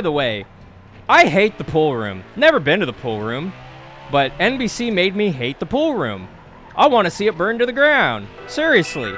by the way, I hate the pool room. Never been to the pool room, but NBC made me hate the pool room. I want to see it burn to the ground. Seriously.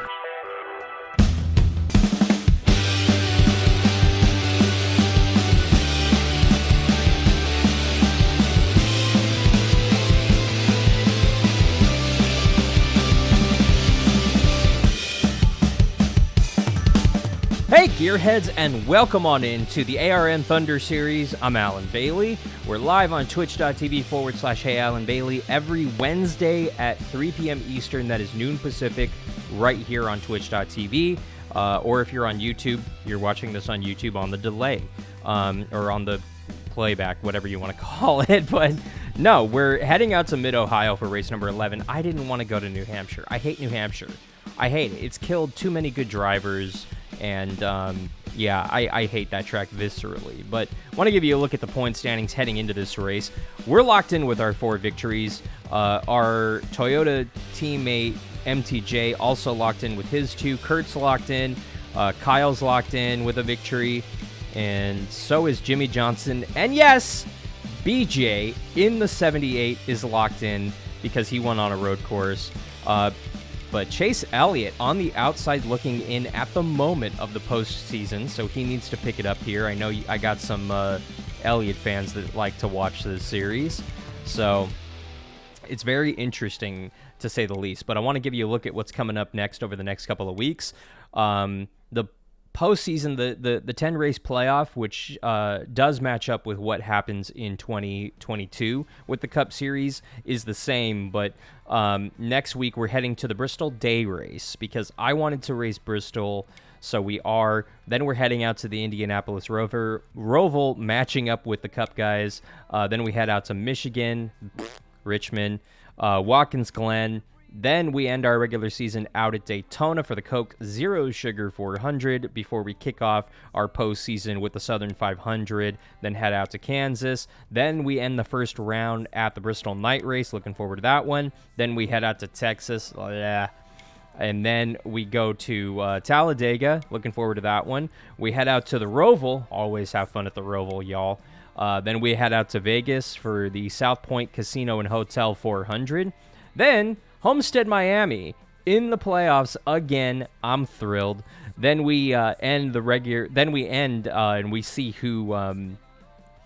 Hey Gearheads, and welcome on into the ARN Thunder Series. I'm Alan Bailey. We're live on twitch.tv/HeyAlanBailey every Wednesday at 3 p.m. Eastern, that is noon Pacific, right here on twitch.tv. Or if you're on YouTube, you're watching this on YouTube on the delay, or on the playback, whatever you want to call it. But no, we're heading out to Mid-Ohio for race number 11. I didn't want to go to New Hampshire. I hate New Hampshire. I hate it. It's killed too many good drivers. And, yeah, I hate that track viscerally. But want to give you a look at the point standings heading into this race. We're locked in with our 4 victories. Our Toyota teammate, MTJ, also locked in with his 2. Kurt's locked in. Kyle's locked in with a victory. And so is Jimmy Johnson. And, yes, BJ in the 78 is locked in because he won on a road course. But Chase Elliott on the outside looking in at the moment of the postseason, so he needs to pick it up here. I know I got some Elliott fans that like to watch this series, so it's very interesting to say the least. But I want to give you a look at what's coming up next over the next couple of weeks. The postseason, the 10-race playoff, which does match up with what happens in 2022 with the Cup Series, is the same, but next week we're heading to the Bristol Day Race because I wanted to race Bristol, so we are. Then we're heading out to the Indianapolis Roval, matching up with the Cup guys. Then we head out to Michigan, Richmond, Watkins Glen. Then we end our regular season out at Daytona for the Coke Zero Sugar 400 before we kick off our postseason with the Southern 500, then head out to Kansas. Then we end the first round at the Bristol Night Race. Looking forward to that one. Then we head out to Texas. And then we go to Talladega. Looking forward to that one. We head out to the Roval. Always have fun at the Roval, y'all. Then we head out to Vegas for the South Point Casino and Hotel 400. Then Homestead, Miami, in the playoffs again. I'm thrilled. Then we end the regular. Then we end and we see who.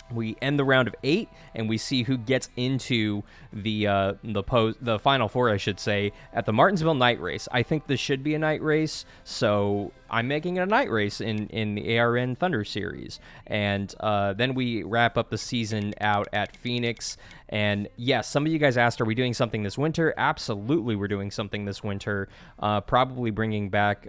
We end the round of 8, and we see who gets into the final 4, I should say, at the Martinsville Night Race. I think this should be a night race, so I'm making it a night race in the ARN Thunder Series. And then we wrap up the season out at Phoenix. And yes, some of you guys asked, are we doing something this winter? Absolutely, we're doing something this winter. Probably bringing back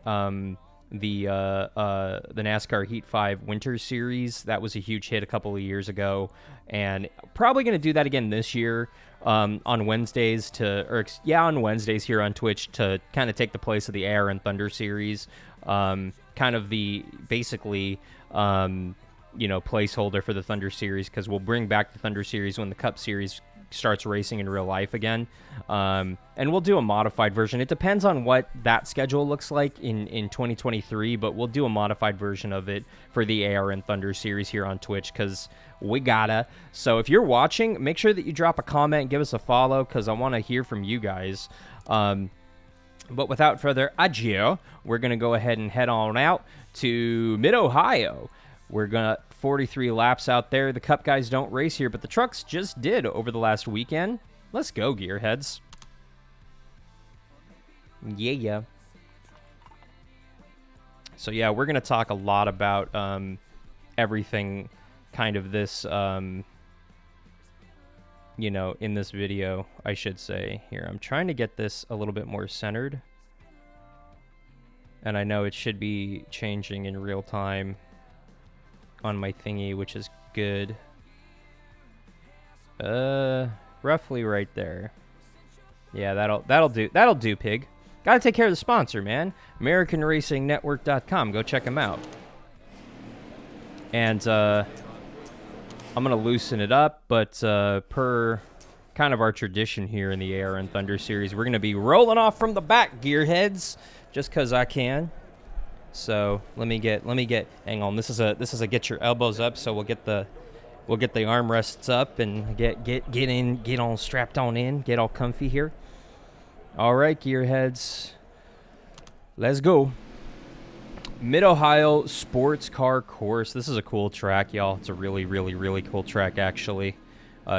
the NASCAR Heat 5 Winter Series. That was a huge hit a couple of years ago, and probably going to do that again this year on Wednesdays on Wednesdays here on Twitch to kind of take the place of the ARN Thunder Series. Kind of the basically placeholder for the Thunder Series, because we'll bring back the Thunder Series when the Cup Series starts racing in real life again, and we'll do a modified version. It depends on what that schedule looks like in 2023, but we'll do a modified version of it for the ARN Thunder Series here on Twitch, because we gotta. So if you're watching, make sure that you drop a comment and give us a follow, because I want to hear from you guys. But without further ado, we're going to go ahead and head on out to Mid-Ohio. We're going to 43 laps out there. The Cup guys don't race here, but the trucks just did over the last weekend. Let's go, Gearheads. Yeah. So, yeah, we're going to talk a lot about everything kind of this, in this video, I should say. Here, I'm trying to get this a little bit more centered. And I know it should be changing in real time on my thingy, which is good. Roughly right there. Yeah, that'll do, pig. Gotta take care of the sponsor, man. AmericanRacingNetwork.com. Go check them out. And I'm gonna loosen it up, but per kind of our tradition here in the ARN Thunder Series, we're gonna be rolling off from the back, Gearheads, just because I can. So let me get. Hang on. This is a get your elbows up. So we'll get the armrests up and get all strapped on in, get all comfy here. All right, gearheads. Let's go. Mid-Ohio Sports Car Course. This is a cool track, y'all. It's a really, really, really cool track, actually.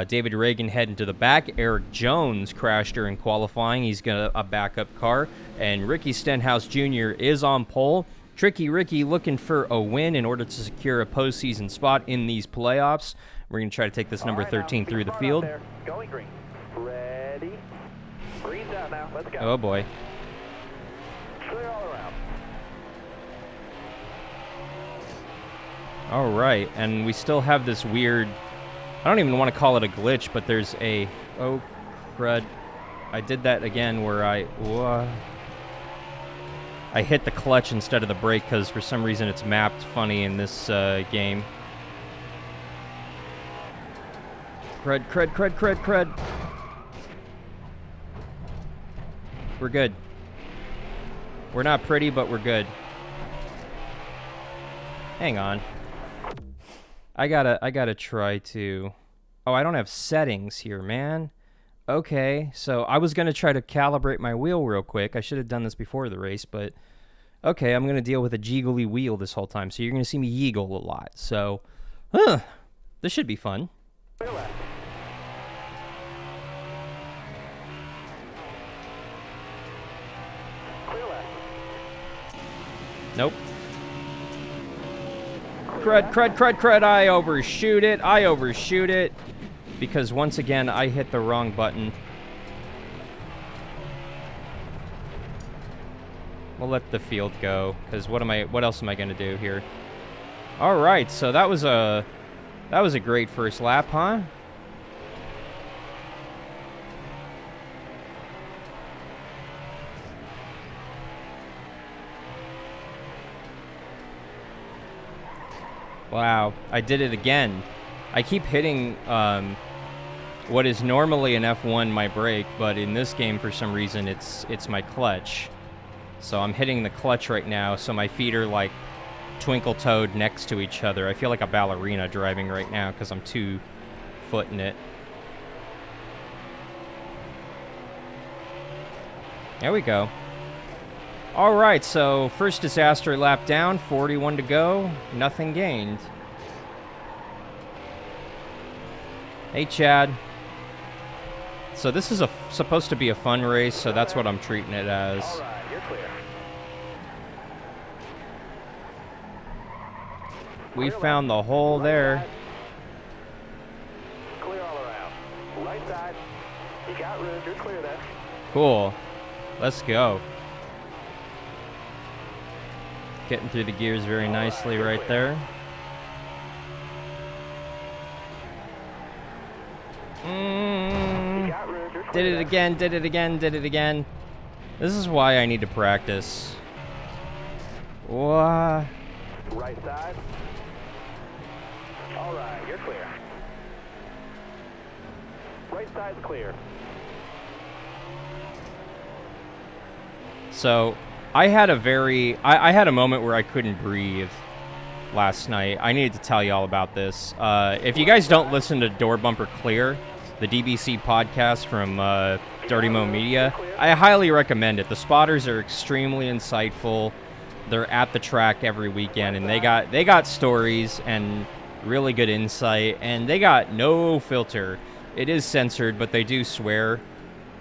David Reagan heading to the back. Eric Jones crashed during qualifying. He's got a backup car. And Ricky Stenhouse Jr. is on pole. Tricky Ricky looking for a win in order to secure a postseason spot in these playoffs. We're going to try to take this number 13 through the field. Going green. Ready. Green's out now. Let's go. Oh, boy. Clear all around. All right, and we still have this weird, I don't even want to call it a glitch, but there's a, oh, crud. I did that again where I hit the clutch instead of the brake because for some reason it's mapped funny in this game. Crud. We're good. We're not pretty, but we're good. Hang on. I gotta try to... Oh, I don't have settings here, man. Okay, so I was gonna try to calibrate my wheel real quick. I should have done this before the race, but... Okay, I'm gonna deal with a jiggly wheel this whole time, so you're gonna see me yeagle a lot. So, this should be fun. Clear left. Clear left. Nope. Crud. I overshoot it. Because once again, I hit the wrong button. We'll let the field go, because what else am I gonna do here? Alright, so that was a great first lap, huh? Wow, I did it again. I keep hitting what is normally an F1 my brake, but in this game for some reason it's my clutch. So I'm hitting the clutch right now, so my feet are like twinkle-toed next to each other. I feel like a ballerina driving right now because I'm 2-footing it. There we go. All right, so first disaster lap down, 41 to go, nothing gained. Hey, Chad. So this is supposed to be a fun race, so that's what I'm treating it as. All right, you're clear. We found the hole there. Clear all around. Right side. You got room. You're clear there. Cool. Let's go. Getting through the gears very nicely right there. Did it again. This is why I need to practice. What? Right side. All right, you're clear. Right side's clear. So, I had a moment where I couldn't breathe last night. I needed to tell you all about this. If you guys don't listen to Door Bumper Clear, the DBC podcast from Dirty Mo Media, I highly recommend it. The spotters are extremely insightful. They're at the track every weekend, and they got stories and really good insight, and they got no filter. It is censored, but they do swear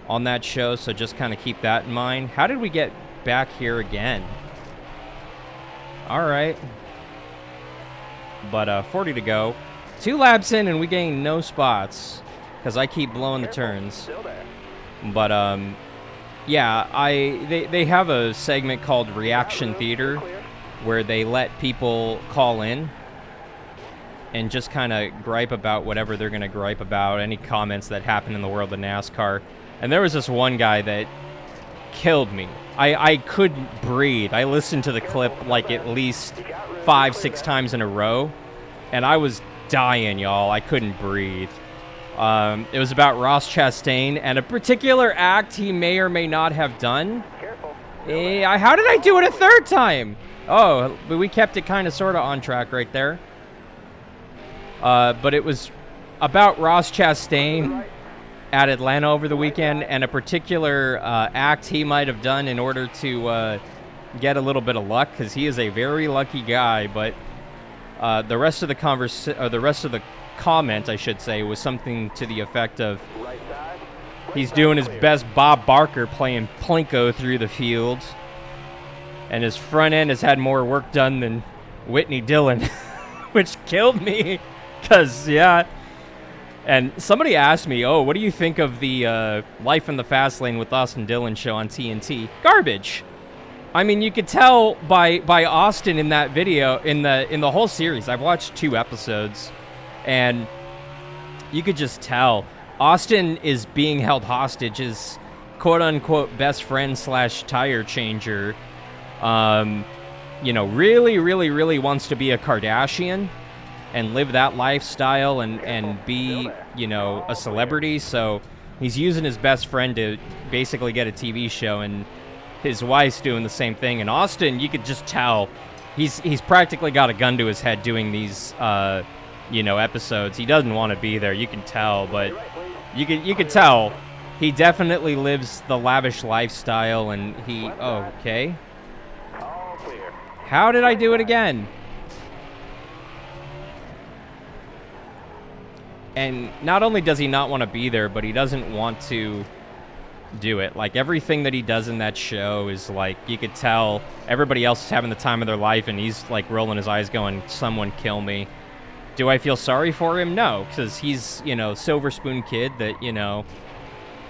on that show, so just kind of keep that in mind. How did we get back here again? All right. But 40 to go. 2 laps in, and we gain no spots because I keep blowing the turns. Still there. But yeah, they have a segment called Reaction Theater where they let people call in and just kind of gripe about whatever they're going to gripe about, any comments that happen in the world of NASCAR. And there was this one guy that killed me. I couldn't breathe. I listened to the clip like at least 5-6 times in a row, and I was dying, y'all. I couldn't breathe. It was about Ross Chastain and a particular act he may or may not have done. Careful. How did I do it a third time? Oh, but we kept it kind of sort of on track right there. But it was about Ross Chastain at Atlanta over the weekend, and a particular act he might have done in order to get a little bit of luck, because he is a very lucky guy. But the rest of the comment, I should say, was something to the effect of he's doing his best Bob Barker playing Plinko through the field, and his front end has had more work done than Whitney Dillon, which killed me, because, yeah. And somebody asked me, oh, what do you think of the Life in the Fast Lane with Austin Dillon show on TNT? Garbage. I mean, you could tell by Austin in that video, in the whole series. I've watched 2 episodes, and you could just tell Austin is being held hostage. His quote-unquote best friend / tire changer, really, really, really wants to be a Kardashian and live that lifestyle and be, a celebrity. So he's using his best friend to basically get a TV show, and his wife's doing the same thing. And Austin, you could just tell he's practically got a gun to his head doing these, episodes. He doesn't want to be there. You can tell, but you could tell he definitely lives the lavish lifestyle. And okay. How did I do it again? And not only does he not want to be there, but he doesn't want to do it. Like, everything that he does in that show is like, you could tell everybody else is having the time of their life, and he's like rolling his eyes going, someone kill me. Do I feel sorry for him? No, because he's, silver spoon kid that,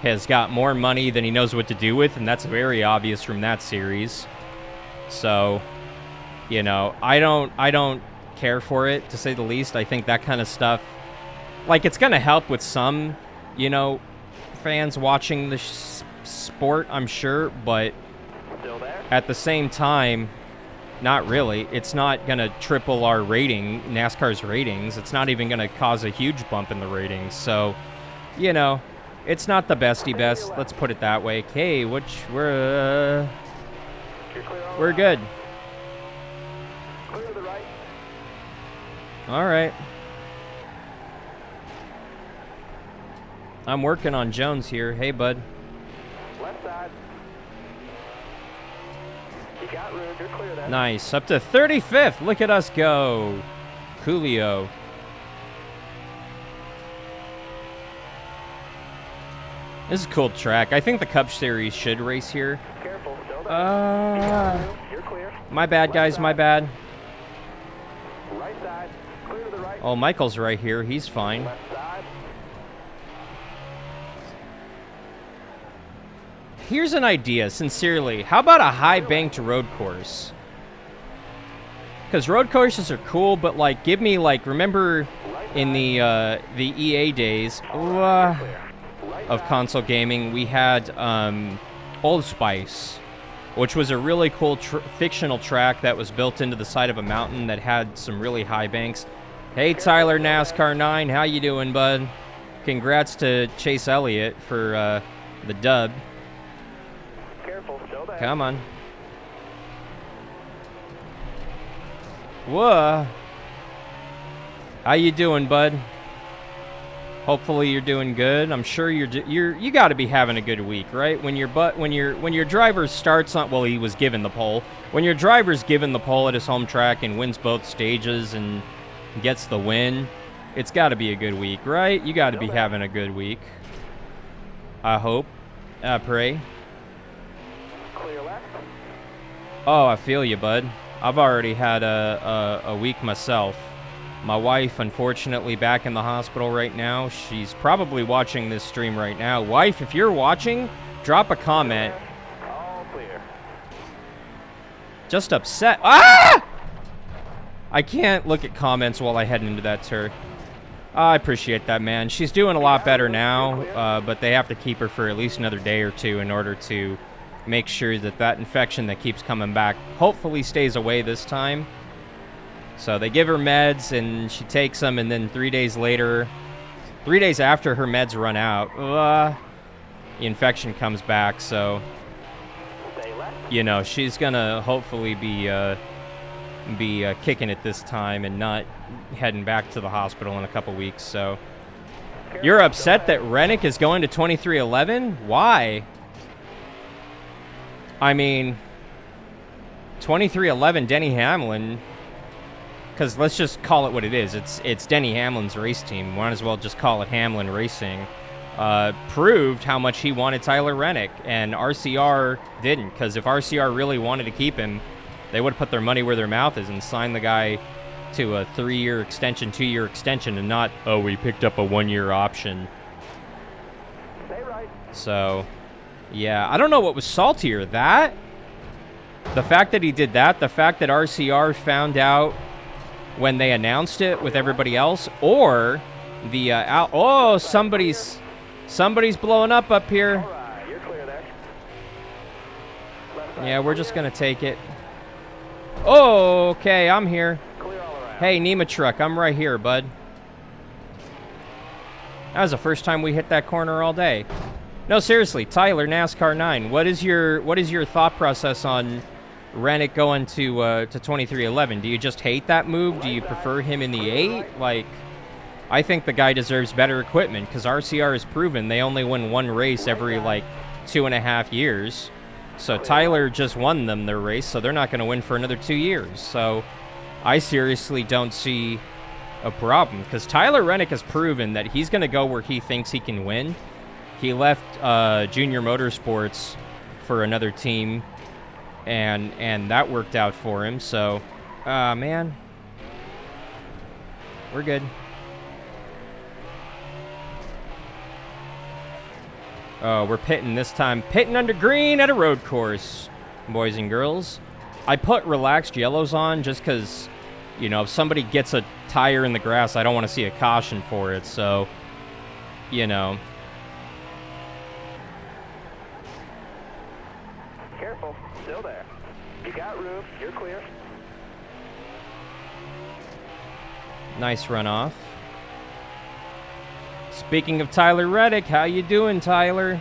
has got more money than he knows what to do with, and that's very obvious from that series. So, I don't care for it, to say the least. I think that kind of stuff, like, it's going to help with some, fans watching the sport, I'm sure, but at the same time, not really. It's not going to triple our rating, NASCAR's ratings. It's not even going to cause a huge bump in the ratings. So, it's not the bestie best. Let's put it that way. Okay, we're good. All right. I'm working on Jones here. Hey, bud. Left side. You got room. You're clear there. Nice. Up to 35th. Look at us go. Coolio. This is a cool track. I think the Cup Series should race here. Careful. Still there. You're clear. My bad, guys. My bad. Right side. Clear to the right. Oh, Michael's right here. He's fine. Left side. Here's an idea, sincerely. How about a high-banked road course? Because road courses are cool, but, like, give me, like, remember in the EA days of console gaming, we had Old Spice, which was a really cool fictional track that was built into the side of a mountain that had some really high banks. Hey, Tyler NASCAR 9, how you doing, bud? Congrats to Chase Elliott for the dub. Come on. Whoa. How you doing, bud? Hopefully you're doing good. I'm sure you got to be having a good week, right? When your driver starts on, well, he was given the pole. When your driver's given the pole at his home track and wins both stages and gets the win, it's got to be a good week, right? You got to be having a good week. I hope. I pray. Oh, I feel you, bud. I've already had a week myself. My wife, unfortunately, back in the hospital right now. She's probably watching this stream right now. Wife, if you're watching, drop a comment. All clear. Just upset. Ah! I can't look at comments while I head into that turn. I appreciate that, man. She's doing a lot better now, but they have to keep her for at least another day or two in order to make sure that infection that keeps coming back hopefully stays away this time. So they give her meds, and she takes them, and then 3 days later, 3 days after her meds run out, the infection comes back. So, she's going to hopefully be be kicking it this time and not heading back to the hospital in a couple weeks. So you're upset that Rennick is going to 2311? Why? I mean, 2311 Denny Hamlin, because let's just call it what it is. It's Denny Hamlin's race team. Might as well just call it Hamlin Racing. Proved how much he wanted Tyler Rennick, and RCR didn't, because if RCR really wanted to keep him, they would have put their money where their mouth is and signed the guy to a 3-year extension, 2-year extension, and not, oh, we picked up a 1-year option. Stay right. So, yeah, I don't know what was saltier, that, the fact that he did that, the fact that RCR found out when they announced it with everybody else, or the, oh, somebody's blowing up here. All right, you're clear there. Left side Yeah, we're just clear. going to take it. Oh, okay, I'm here. Clear all around. Hey, Nema Truck, I'm right here, bud. That was the first time we hit that corner all day. No, seriously, Tyler, NASCAR 9, what is your thought process on Rennick going to 2311? Do you just hate that move? Do you prefer him in the 8? Like, I think the guy deserves better equipment, because RCR has proven they only win one race every, like, 2.5 years. So Tyler just won them their race, so they're not going to win for another 2 years. So I seriously don't see a problem, because Tyler Rennick has proven that he's going to go where he thinks he can win. He left Junior Motorsports for another team, and that worked out for him. So, man, we're good. Oh, we're pitting this time. Pitting under green at a road course, boys and girls. I put relaxed yellows on just because, you know, if somebody gets a tire in the grass, I don't want to see a caution for it. So, you know. Careful, still there. You got room, you're clear. Nice runoff. Speaking of Tyler Reddick, how you doing, Tyler?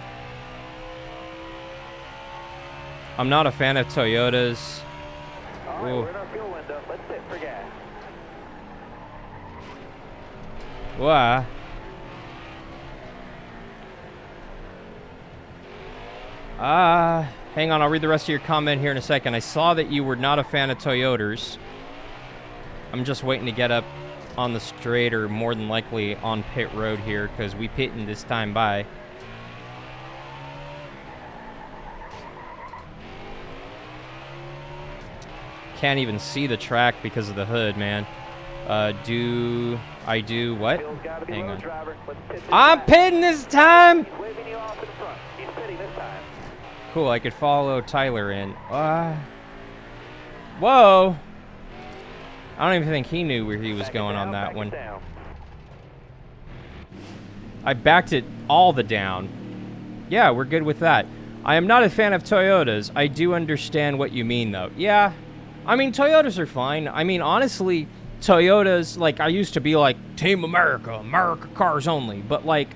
I'm not a fan of Toyotas. All right, Ooh. we're in our fuel window. Let's hit for gas. Why? Hang on, I'll read the rest of your comment here in a second. I saw that you were not a fan of Toyotas. I'm just waiting to get up on the straight, or more than likely on pit road here, because we pitting this time by. Can't even see the track because of the hood, man. Do I do what? Fuel's gotta be Hang low, on. driver. Let's pit this I'm time. pitting this time! He's waving you off in front. He's pitting this time. Cool, I could follow Tyler in. Whoa! I don't even think he knew where he was Back it going on down, that back it one. down. I backed it all the down. Yeah, we're good with that. I am not a fan of Toyotas. I do understand what you mean, though. Yeah, I mean, Toyotas are fine. I mean, honestly, Toyotas, like, I used to be like, Team America, America cars only. But, like,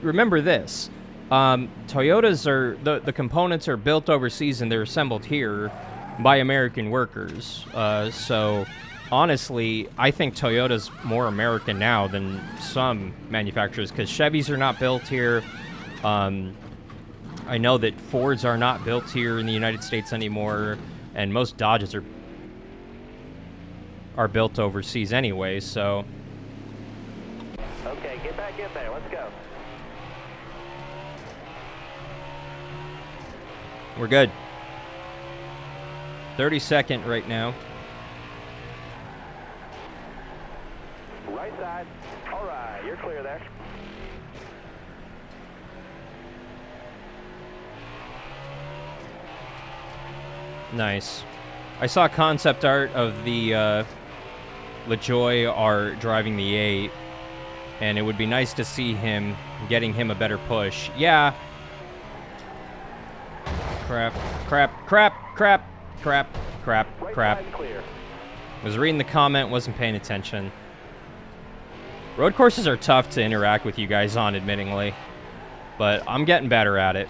remember this. Toyotas are, the components are built overseas and they're assembled here by American workers. So, honestly, I think Toyota's more American now than some manufacturers, because Chevys are not built here. I know that Fords are not built here in the United States anymore, and most Dodges are built overseas anyway, so. Okay, get back in there. Let's go. We're good. 32nd right now. Right side. All right, you're clear there. Nice. I saw concept art of the LaJoy are driving the 8, and it would be nice to see him getting him a better push. Yeah. Crap, crap, crap, crap, crap, crap, Right crap. side clear. Was reading the comment, wasn't paying attention. Road courses are tough to interact with you guys on, admittingly, but I'm getting better at it.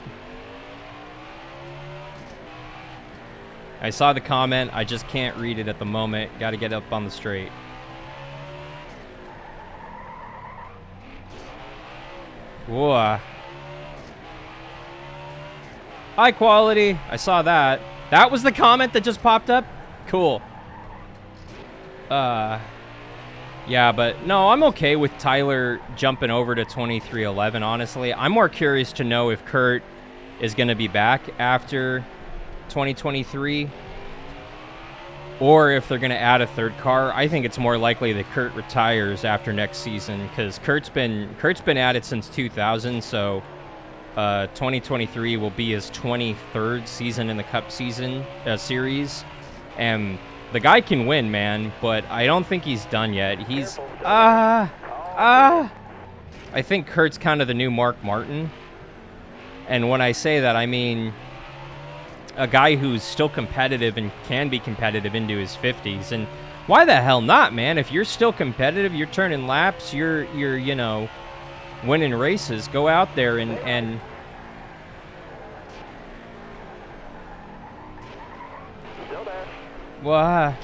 I saw the comment. I just can't read it at the moment. Got to get up on the straight. Whoa. High quality. I saw that. That was the comment that just popped up? Cool. Yeah, but no, I'm okay with Tyler jumping over to 2311, honestly. I'm more curious to know if Kurt is going to be back after 2023 or if they're going to add a third car. I think it's more likely that Kurt retires after next season because Kurt's been at it since 2000, so 2023 will be his 23rd season in the Cup season series, and the guy can win, man, but I don't think he's done yet. He's I think Kurt's kind of the new Mark Martin, and when I say that, I mean a guy who's still competitive and can be competitive into his 50s. And why the hell not, man? If you're still competitive, you're turning laps, you're you know, winning races, go out there and well,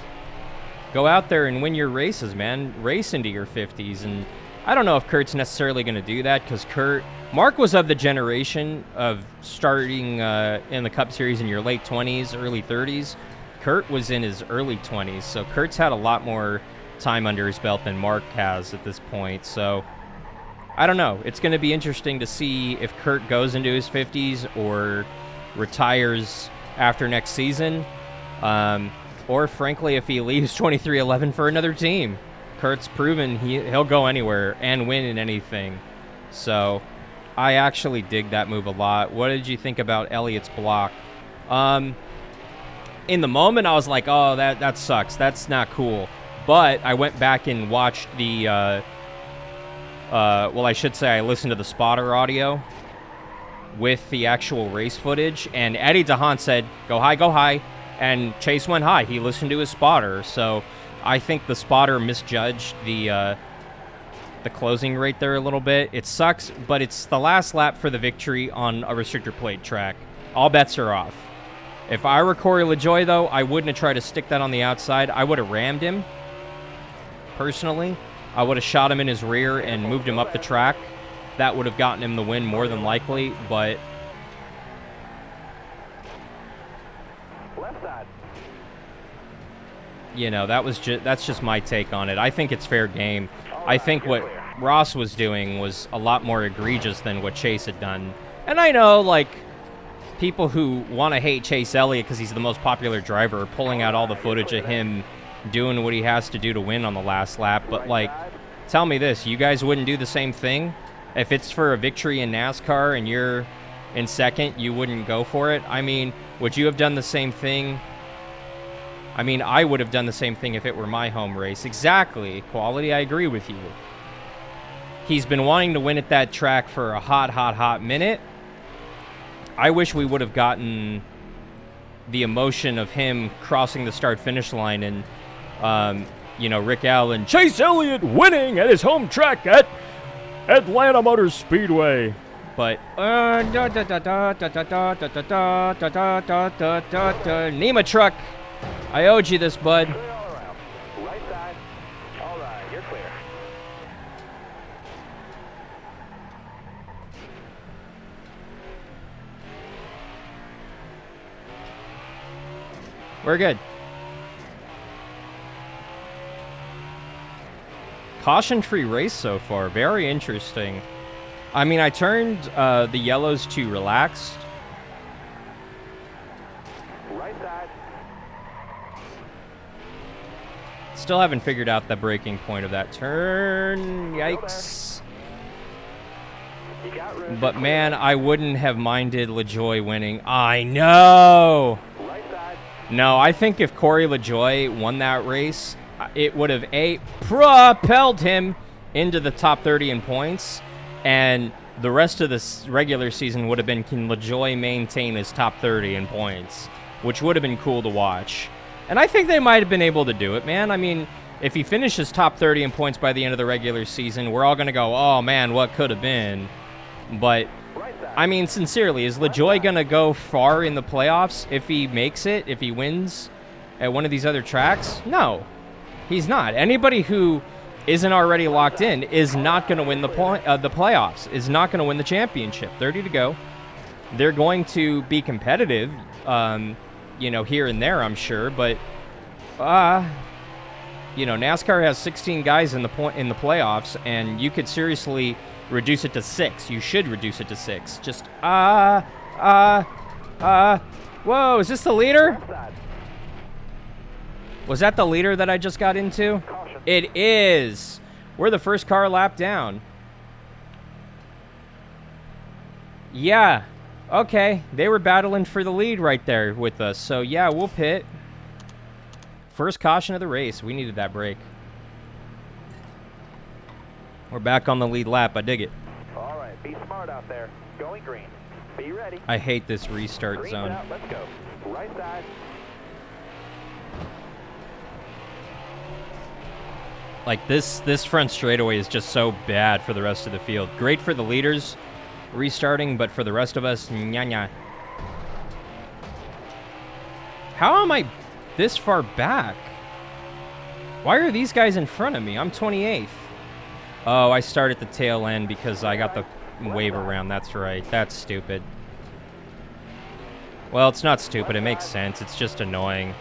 go out there and win your races, man. Race into your 50s. And I don't know if Kurt's necessarily going to do that because Mark was of the generation of starting in the Cup Series in your late 20s, early 30s. Kurt was in his early 20s, so Kurt's had a lot more time under his belt than Mark has at this point. So I don't know. It's going to be interesting to see if Kurt goes into his 50s or retires after next season. Or, frankly, if he leaves 2311 for another team. Kurt's proven he'll go anywhere and win in anything. So I actually dig that move a lot. What did you think about Elliott's block? In the moment, I was like, oh, that sucks. That's not cool. But I went back and watched the, well, I should say I listened to the spotter audio with the actual race footage. And Eddie DeHaan said, go high, go high. And Chase went high. He listened to his spotter. So I think the spotter misjudged the closing rate there a little bit. It sucks, but it's the last lap for the victory on a restrictor plate track. All bets are off. If I were Corey LaJoie, though, I wouldn't have tried to stick that on the outside. I would have rammed him, personally. I would have shot him in his rear and moved him up the track. That would have gotten him the win more than likely, but you know, that's just my take on it. I think it's fair game. I think what Ross was doing was a lot more egregious than what Chase had done. And I know, like, people who want to hate Chase Elliott because he's the most popular driver are pulling out all the footage of him doing what he has to do to win on the last lap. But, like, tell me this, you guys wouldn't do the same thing? If it's for a victory in NASCAR and you're in second, you wouldn't go for it? I mean, would you have done the same thing? I mean, I would have done the same thing if it were my home race. Exactly. Quality, I agree with you. He's been wanting to win at that track for a hot minute. I wish we would have gotten the emotion of him crossing the start-finish line and, you know, Rick Allen, Chase Elliott winning at his home track at Atlanta Motor Speedway. But, Nema truck. I owed you this, bud. Clear all around. Right side. All right, you're clear. We're good. Caution-free race so far. Very interesting. I mean, I turned the yellows to relaxed. Right side. Still haven't figured out the breaking point of that turn. Yikes. You got room. But, man, I wouldn't have minded LaJoie winning. I know. Right side. No, I think if Corey LaJoie won that race, it would have, propelled him into the top 30 in points, and the rest of this regular season would have been, can LaJoie maintain his top 30 in points, which would have been cool to watch. And I think they might have been able to do it, man. I mean, if he finishes top 30 in points by the end of the regular season, we're all going to go, oh, man, what could have been? But Right side. I mean, sincerely, is LaJoy going to go far in the playoffs if he makes it, if he wins at one of these other tracks? No, he's not. Anybody who isn't already locked in is not going to win the playoffs, is not going to win the championship. 30 to go. They're going to be competitive, you know, here and there, I'm sure, but you know, NASCAR has 16 guys in the playoffs, and you could seriously reduce it to 6. You should reduce it to 6. Just whoa, is this the leader? Left side. Was that the leader that I just got into? Caution. It is. We're the first car lap down. Yeah. Okay. They were battling for the lead right there with us. So, yeah, we'll pit. First caution of the race. We needed that break. We're back on the lead lap. I dig it. All right, be smart out there. Going green. Be ready. I hate this restart Green zone. out. Let's go. Right side. Like, this front straightaway is just so bad for the rest of the field. Great for the leaders restarting, but for the rest of us, nya. How am I this far back? Why are these guys in front of me? I'm 28th. Oh, I start at the tail end because I got the wave around. That's right. That's stupid. Well, it's not stupid. It makes sense. It's just annoying.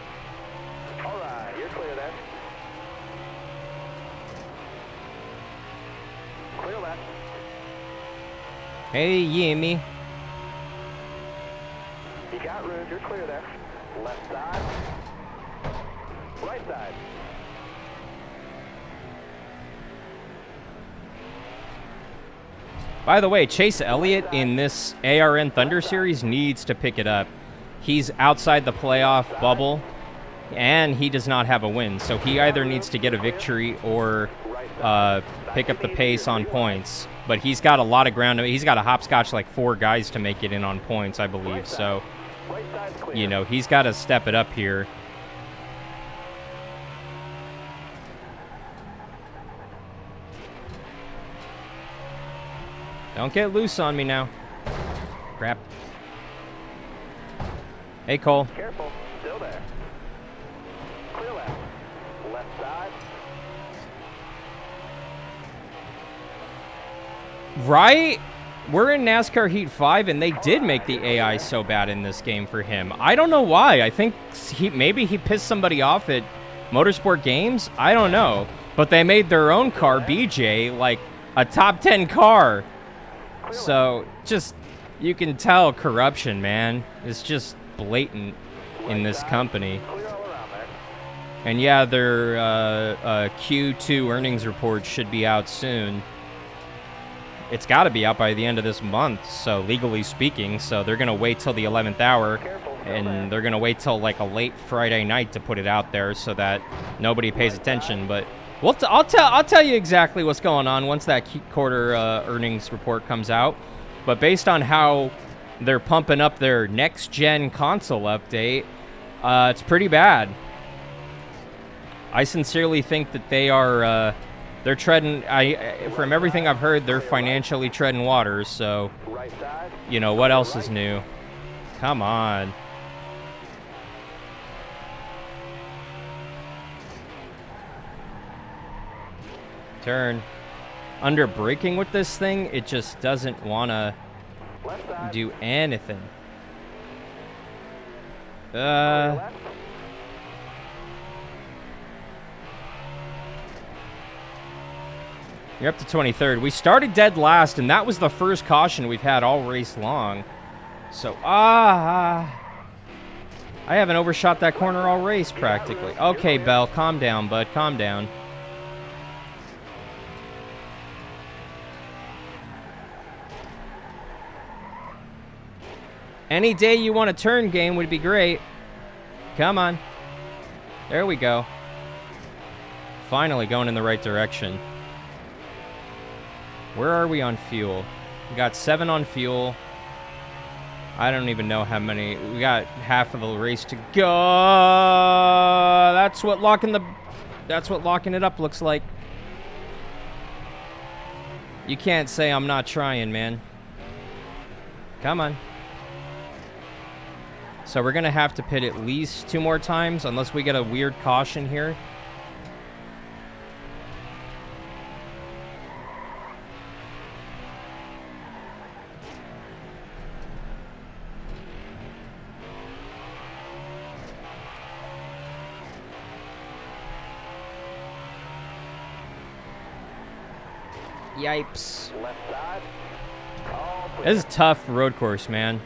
All right, you're clear there. Clear left. Hey, Yimmy. You got room. You're clear there. Left side. Right side. By the way, Chase Elliott in this ARN Thunder Series needs to pick it up. He's outside the playoff bubble, and he does not have a win. So he either needs to get a victory or pick up the pace on points. But he's got a lot of ground. He's got a hopscotch like 4 guys to make it in on points, I believe. So, Right side's clear. you know, he's got to step it up here. Don't get loose on me now. Crap. Hey, Cole. Careful. Still there. Clear left. Left side. Right? We're in NASCAR Heat 5, and they did make the AI so bad in this game for him. I don't know why. I think maybe he pissed somebody off at Motorsport Games. I don't know. But they made their own car, BJ, like a top 10 car. So, just, you can tell corruption, man. It's just blatant in this company. Clear all around there. And yeah, their Q2 earnings report should be out soon. It's got to be out by the end of this month, so legally speaking. So they're going to wait till the 11th hour, and they're going to wait till like a late Friday night to put it out there so that nobody pays attention. But I'll tell you exactly what's going on once that quarter earnings report comes out. But based on how they're pumping up their next-gen console update, it's pretty bad. I sincerely think that they are they're treading. From everything I've heard, they're financially treading waters. So, Right side. you know, what else is new? Come on. Turn. Under braking with this thing, it just doesn't want to Left side. do anything. Clear left. You're up to 23rd. We started dead last, and that was the first caution we've had all race long. So, I haven't overshot that corner all race, practically. Okay, Bell, calm down, bud. Calm down. Any day you want a turn game would be great. Come on. There we go. Finally going in the right direction. Where are we on fuel? We got 7 on fuel. I don't even know how many. We got half of the race to go. That's what locking it up looks like. You can't say I'm not trying, man. Come on. So we're going to have to pit at least 2 more times, unless we get a weird caution here. Yipes. Left side. All clear. This is a tough road course, man.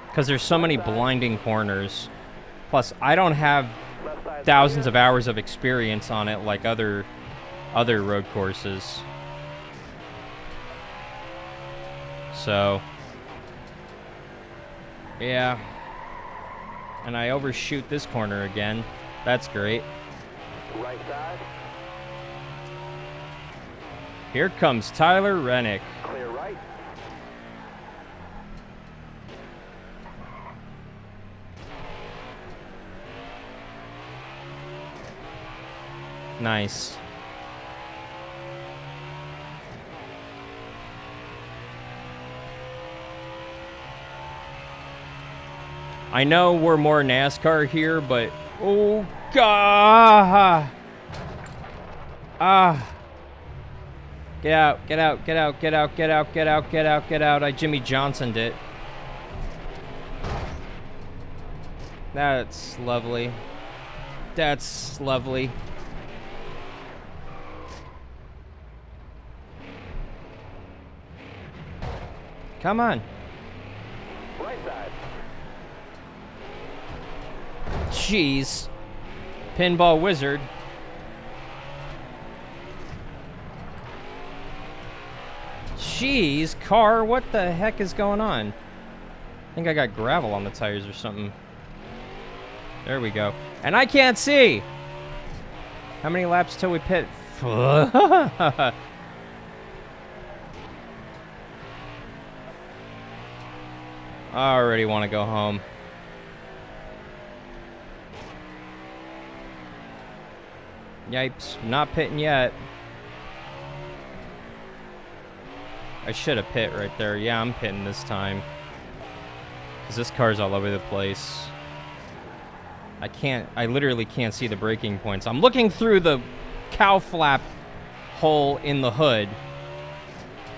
Because there's so many blinding corners. Plus, I don't have Left side thousands clear. of hours of experience on it like other road courses. So, yeah. And I overshoot this corner again. That's great. Right side. Here comes Tyler Rennick. Clear right. Nice. I know we're more NASCAR here, but oh god! Get out, get out, get out, get out, get out, get out, get out, get out. I Jimmy Johnsoned it. That's lovely. That's lovely. Come on. Right side. Jeez. Pinball wizard. Jeez, car, what the heck is going on? I think I got gravel on the tires or something. There we go. And I can't see! How many laps till we pit? I already want to go home. Yipes, not pitting yet. I should have pit right there. Yeah, I'm pitting this time. Because this car's all over the place. I literally can't see the braking points. I'm looking through the cow flap hole in the hood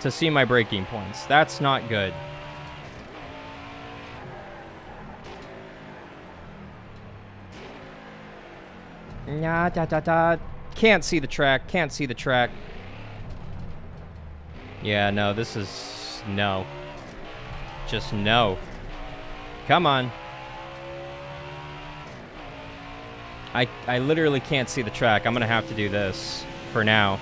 to see my braking points. That's not good. Nah, da da da. Can't see the track. Can't see the track. Yeah, no, this is no. Just no. Come on. I literally can't see the track. I'm gonna have to do this for now.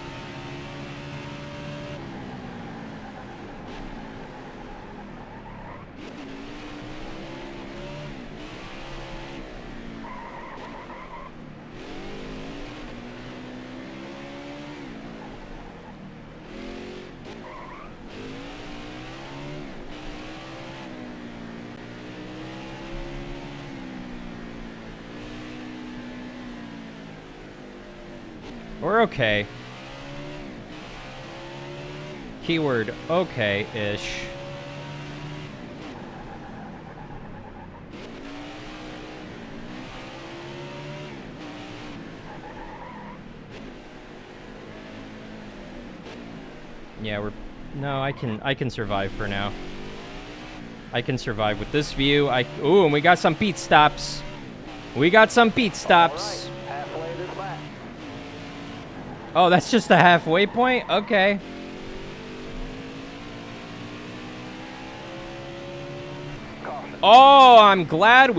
We're okay. Keyword okay-ish. Yeah, no, I can survive for now. I can survive with this view. Ooh, and we got some pit stops. We got some pit stops. Right. Halfway this lap. Oh, that's just the halfway point? Okay. Caution. Oh, I'm glad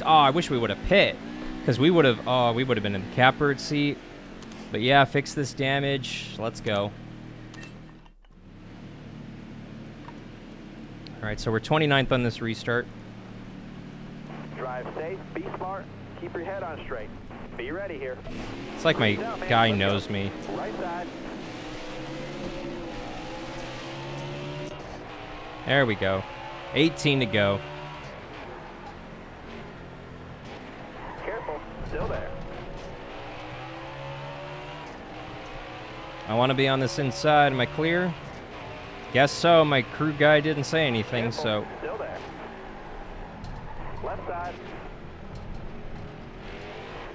I wish we would have pit. Because we would have been in the catbird seat. But yeah, fix this damage. Let's go. Alright, so we're 29th on this restart. Drive safe. Be smart. Keep your head on straight. Be ready here. It's like my Down, man. guy Let's go. knows me. Right side. There we go. 18 to go. Careful. Still there. I want to be on this inside. Am I clear? Guess so. My crew guy didn't say anything, Careful. so... Still there. Left side.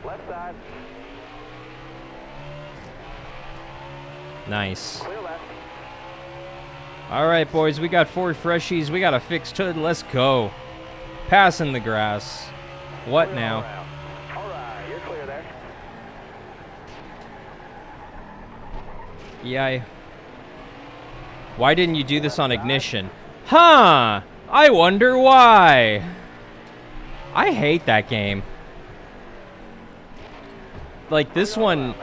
Left side. Nice. Clear left. All right, boys, we got 4 freshies. We got a fixed hood. Let's go. Passing the grass. What Clear now? all around. All right, you're clear there. Yeah. Why didn't you do this on ignition? Huh. I wonder why. I hate that game. Like, this one...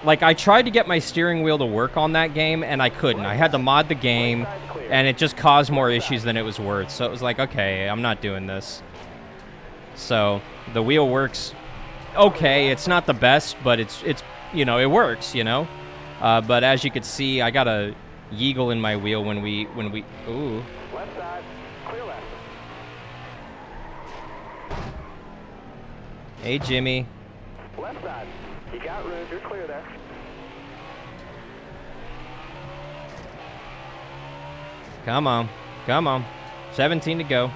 Like, I tried to get my steering wheel to work on that game, and I couldn't. I had to mod the game, and it just caused more issues than it was worth. So it was like, okay, I'm not doing this. So, the wheel works okay. It's not the best, but it's you know, it works, you know? But as you can see, I got a yeagle in my wheel when we... Ooh. Left side. Clear left. Hey, Jimmy. Left side. You got room. You're clear there. Come on. Come on. 17 to go.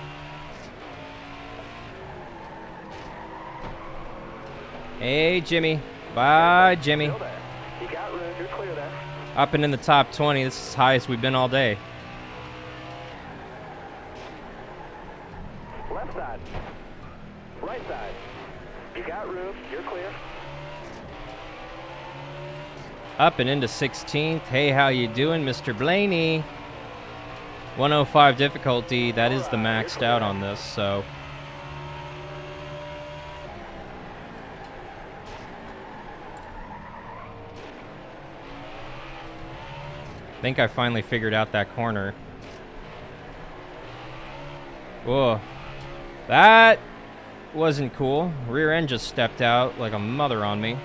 Hey, Jimmy. Bye, Jimmy. Still there. You got room. You're clear there. Up and in the top 20. This is as high as we've been all day. Left side. Right side. You got room. You're clear. Up and into 16th. Hey, how you doing, Mr. Blaney? 105 difficulty. That is the maxed out on this, so... I think I finally figured out that corner. Whoa. That wasn't cool. Rear end just stepped out like a mother on me.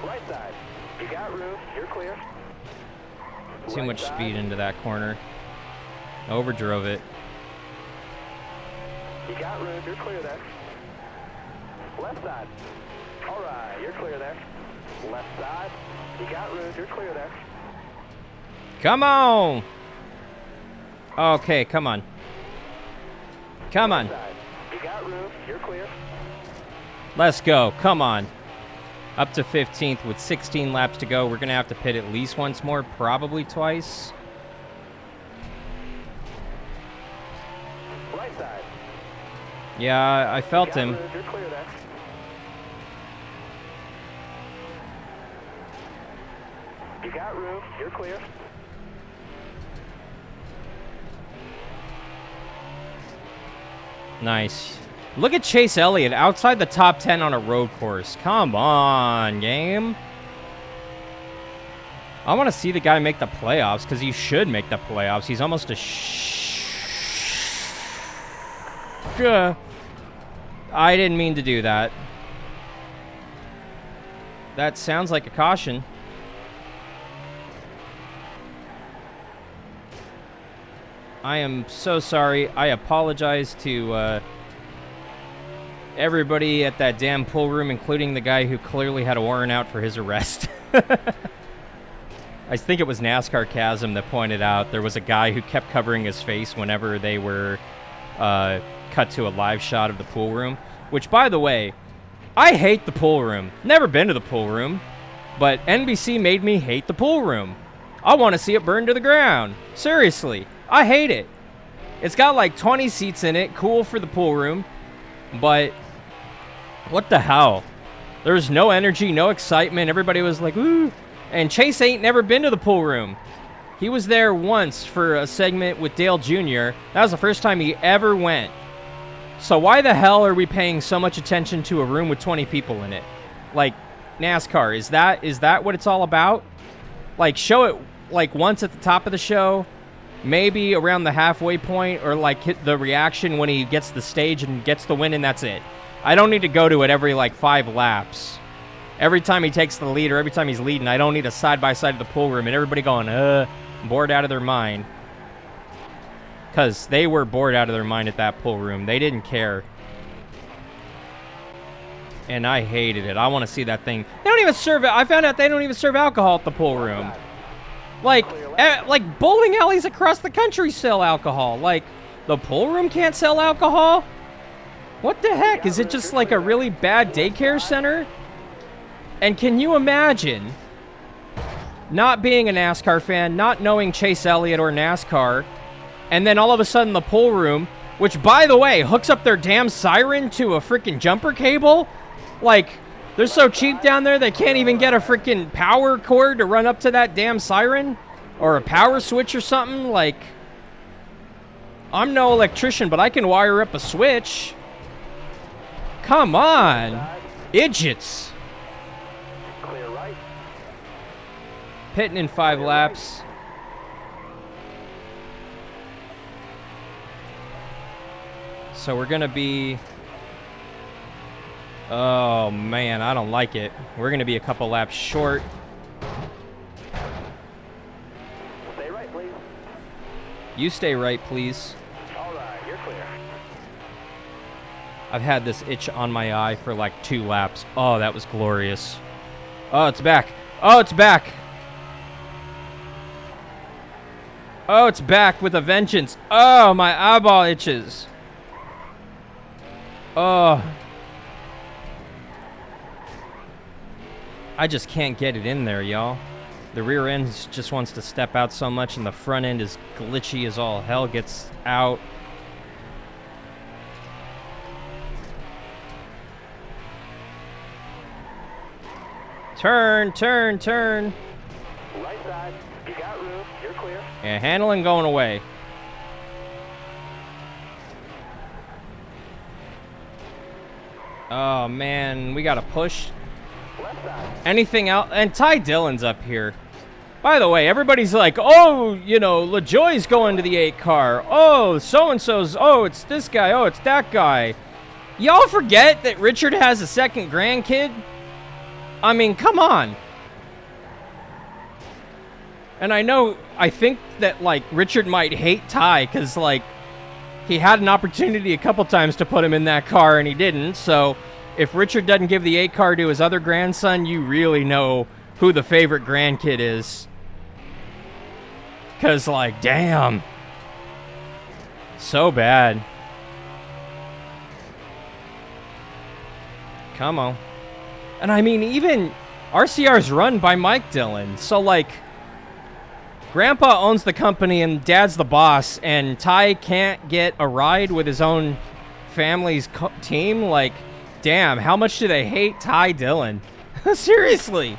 Right side. You got room. You're clear. Too Right much side. speed into that corner. Overdrove it. You got room. You're clear there. Left side. All right. You're clear there. Left side. You got room. You're clear there. Come on! Okay, come on. Come on. Right side. You got room. You're clear. Let's go. Come on. Up to 15th with 16 laps to go. We're going to have to pit at least once more, probably twice. Right side. Yeah, I felt You got him. room. You're clear there. You got room. You're clear. Nice. Look at Chase Elliott outside the top 10 on a road course. Come on, game. I want to see the guy make the playoffs because he should make the playoffs. He's almost a I didn't mean to do that. That sounds like a caution. I am so sorry. I apologize to everybody at that damn pool room, including the guy who clearly had a warrant out for his arrest. I think it was NASCAR Chasm that pointed out there was a guy who kept covering his face whenever they were cut to a live shot of the pool room. Which, by the way, I hate the pool room. Never been to the pool room, but NBC made me hate the pool room. I want to see it burn to the ground. Seriously, I hate it. It's got like 20 seats in it, cool for the pool room, but what the hell? There was no energy, no excitement. Everybody was like, ooh. And Chase ain't never been to the pool room. He was there once for a segment with Dale Jr. That was the first time he ever went. So why the hell are we paying so much attention to a room with 20 people in it? Like, NASCAR, is that what it's all about? Like, show it like once at the top of the show, maybe around the halfway point, or like hit the reaction when he gets the stage and gets the win, and that's it. I don't need to go to it every like 5 laps. Every time he takes the lead or every time he's leading, I don't need a side-by-side of the pool room and everybody going, bored out of their mind. Because they were bored out of their mind at that pool room. They didn't care. And I hated it. I want to see that thing. They don't even serve it. I found out they don't even serve alcohol at the pool room. Like bowling alleys across the country sell alcohol. Like, the pool room can't sell alcohol? What the heck? Is it just like a really bad daycare center? And can you imagine not being a NASCAR fan, not knowing Chase Elliott or NASCAR, and then all of a sudden the pool room, which, by the way, hooks up their damn siren to a freaking jumper cable? Like, they're so cheap down there they can't even get a freaking power cord to run up to that damn siren? Or a power switch or something? Like, I'm no electrician, but I can wire up a switch. Come on. Idiots. Clear right. Pitting in 5 laps. So we're going to be... Oh, man, I don't like it. We're going to be a couple laps short. Stay right, please. You stay right, please. All right, you're clear. I've had this itch on my eye for like 2 laps. Oh, that was glorious. Oh, it's back. Oh, it's back. Oh, it's back with a vengeance. Oh, my eyeball itches. Oh. I just can't get it in there, y'all. The rear end just wants to step out so much, and the front end is glitchy as all hell gets out. Turn, turn, turn. Right side. You got room. You're clear. Yeah, handling going away. Oh, man. We got to push. Left side. Anything else? And Ty Dillon's up here. By the way, everybody's like, oh, you know, LaJoy's going to the 8 car. Oh, so-and-so's, oh, it's this guy. Oh, it's that guy. Y'all forget that Richard has a second grandkid? I mean, come on. And I think that, like, Richard might hate Ty because, like, he had an opportunity a couple times to put him in that car and he didn't. So if Richard doesn't give the 8 car to his other grandson, you really know who the favorite grandkid is. Because, like, damn. So bad. Come on. And I mean, even RCR's run by Mike Dillon. So, like, Grandpa owns the company and Dad's the boss, and Ty can't get a ride with his own family's team? Like, damn, how much do they hate Ty Dillon? Seriously.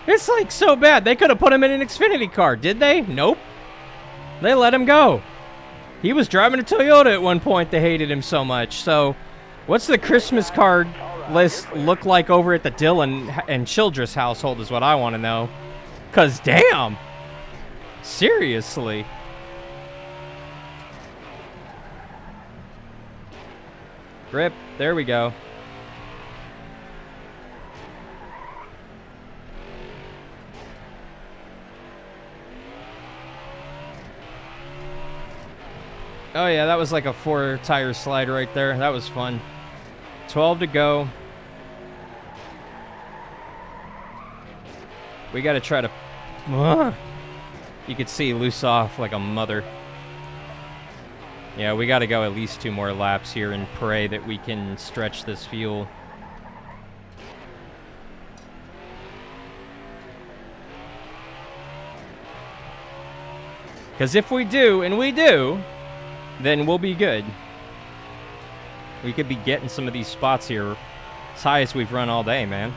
It's, like, so bad. They could have put him in an Xfinity car, did they? Nope. They let him go. He was driving a Toyota at one point. They hated him so much. So, what's the Christmas card list look like over at the Dillon and Childress household is what I want to know. Because, damn. Seriously. Grip. There we go. Oh, yeah, that was like a 4-tire slide right there. That was fun. 12 to go. We got to try to... You could see loose off like a mother. Yeah, we got to go at least 2 more laps here and pray that we can stretch this fuel. Because if we do, and we do, then we'll be good. We could be getting some of these spots here as high as we've run all day, man.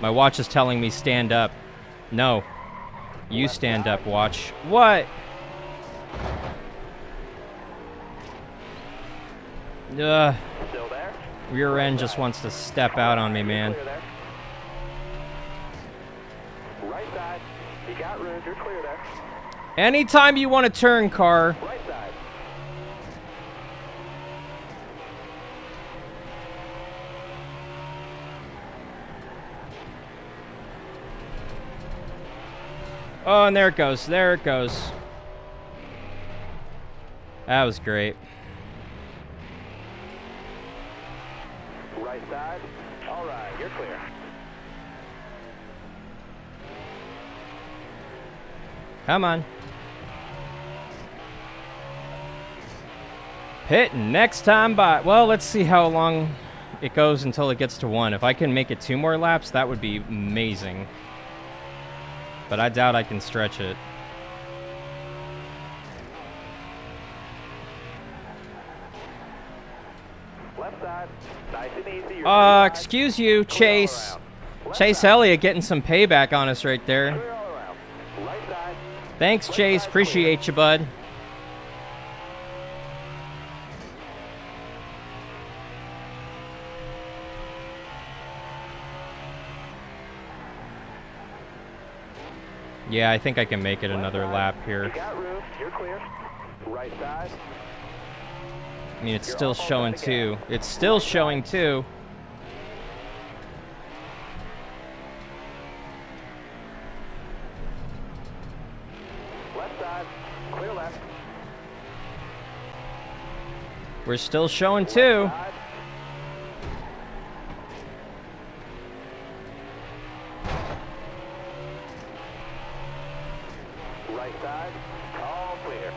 My watch is telling me stand up. No. You stand up, watch. What? Still there? Rear end just wants to step out on me, man. Clear there. Right side. You got room. You're clear there. Anytime you want to turn, car. Right side. Oh, and there it goes. There it goes. That was great. Right side. All right, you're clear. Come on. Pit next time by. Well, let's see how long it goes until it gets to 1. If I can make it 2 more laps, that would be amazing. But I doubt I can stretch it. Left side. Nice and easy. You're Excuse you, Chase. Chase Elliott getting some payback on us right there. clear all around. Right side. Thanks, Chase. Appreciate you, bud. Yeah, I think I can make it another lap You here. got room. You're clear. Right side. I mean, it's still showing 2. It's still showing 2. Left side. Clear left. We're still showing 2. Side. Right side. All clear.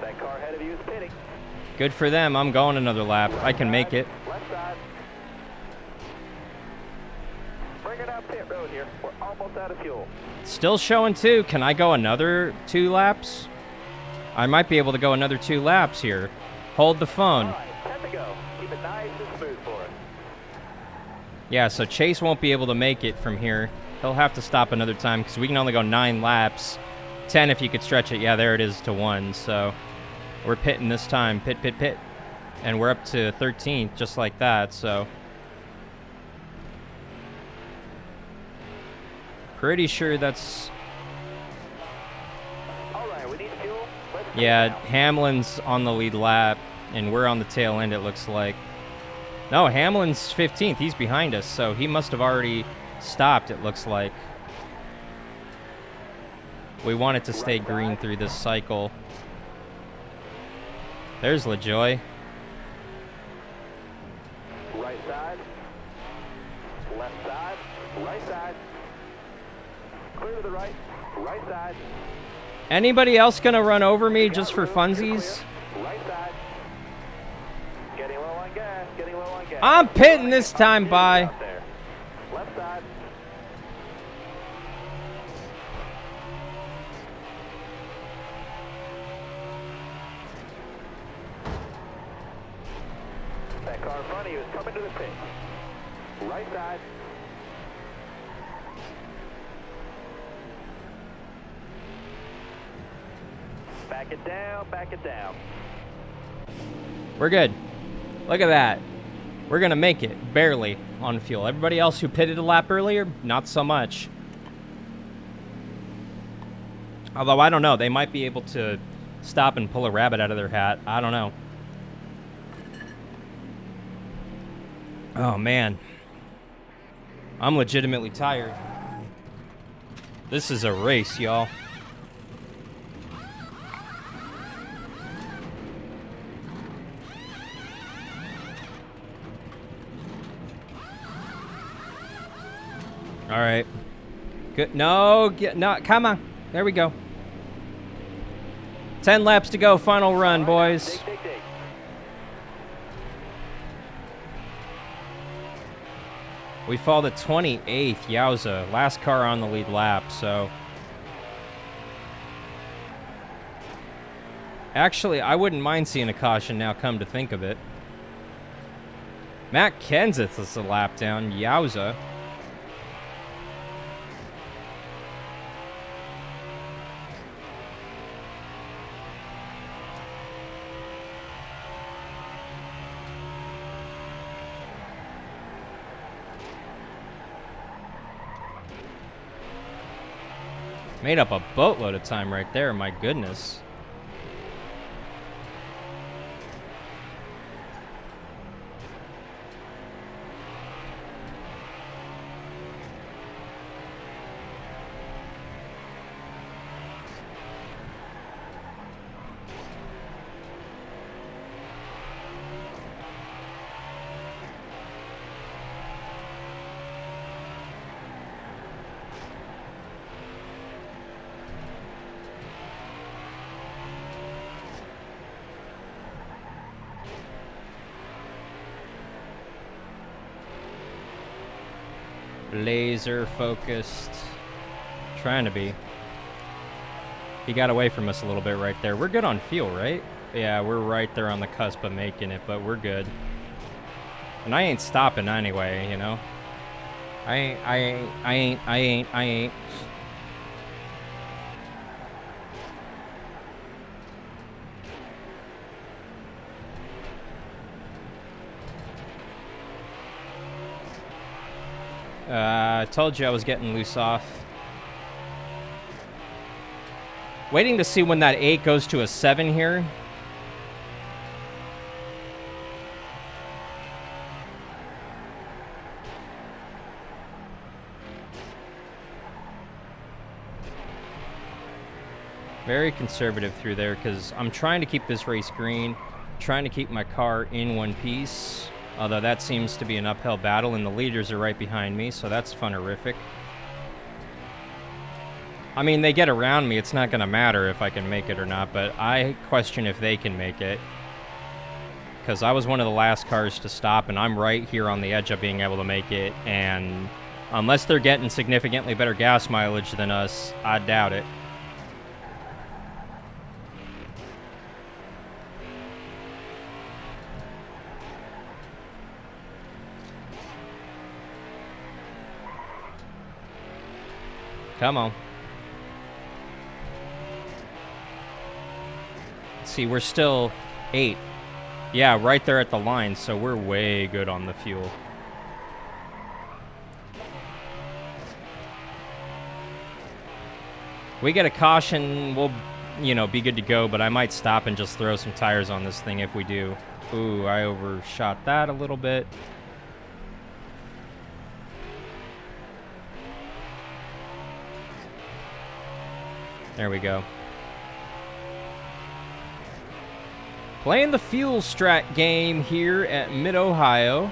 That car ahead of you is pitting. Good for them. I'm going another lap. I can make it. Left side. Bring it up pit road here. We're almost out of fuel. Still showing 2. Can I go another 2 laps? I might be able to go another 2 laps here. Hold the phone. All right, 10 to go. Keep it nice and smooth for us. Yeah, so Chase won't be able to make it from here. He'll have to stop another time because we can only go 9 laps. 10 if you could stretch it. Yeah, there it is to 1. So we're pitting this time. Pit, pit, pit. And we're up to 13th just like that. So pretty sure that's... All right, we need fuel. Let's Yeah, go now. Hamlin's on the lead lap, and we're on the tail end, it looks like. No, Hamlin's 15th. He's behind us, so he must have already stopped, it looks like. We want it to stay green through this cycle. There's LaJoy. Right side. Left side. Right side. Clear to the right. Right side. Anybody else gonna run over me Got just for room. You're funsies? clear. Right side. Getting low on gas. Getting low on gas. I'm pitting this time by. Out there. Left side. That car in front of you is coming to the pit. Right side. Back it down, back it down. We're good. Look at that. We're gonna make it, barely, on fuel. Everybody else who pitted a lap earlier, not so much. Although, I don't know. They might be able to stop and pull a rabbit out of their hat. I don't know. Oh, man. I'm legitimately tired. This is a race, y'all. All right. Good. No, no, come on. There we go. 10 laps to go. Final run, boys. Dig, dig, dig. We fall to 28th. Yowza. Last car on the lead lap, so. Actually, I wouldn't mind seeing a caution now, come to think of it. Matt Kenseth is a lap down. Yowza. Made up a boatload of time right there, my goodness. Laser focused. Trying to be. He got away from us a little bit right there. We're good on fuel, right? Yeah, we're right there on the cusp of making it, but we're good. And I ain't stopping anyway, you know? I ain't. I told you I was getting loose off. Waiting to see when that 8 goes to a 7 here. Very conservative through there because I'm trying to keep this race green, trying to keep my car in one piece. Although that seems to be an uphill battle, and the leaders are right behind me, so that's fun-erific. I mean, they get around me. It's not going to matter if I can make it or not, but I question if they can make it. Because I was one of the last cars to stop, and I'm right here on the edge of being able to make it. And unless they're getting significantly better gas mileage than us, I doubt it. Come on. See, we're still 8. Yeah, right there at the line, so we're way good on the fuel. We get a caution, we'll, you know, be good to go, but I might stop and just throw some tires on this thing if we do. Ooh, I overshot that a little bit. There we go. Playing the fuel strat game here at Mid-Ohio.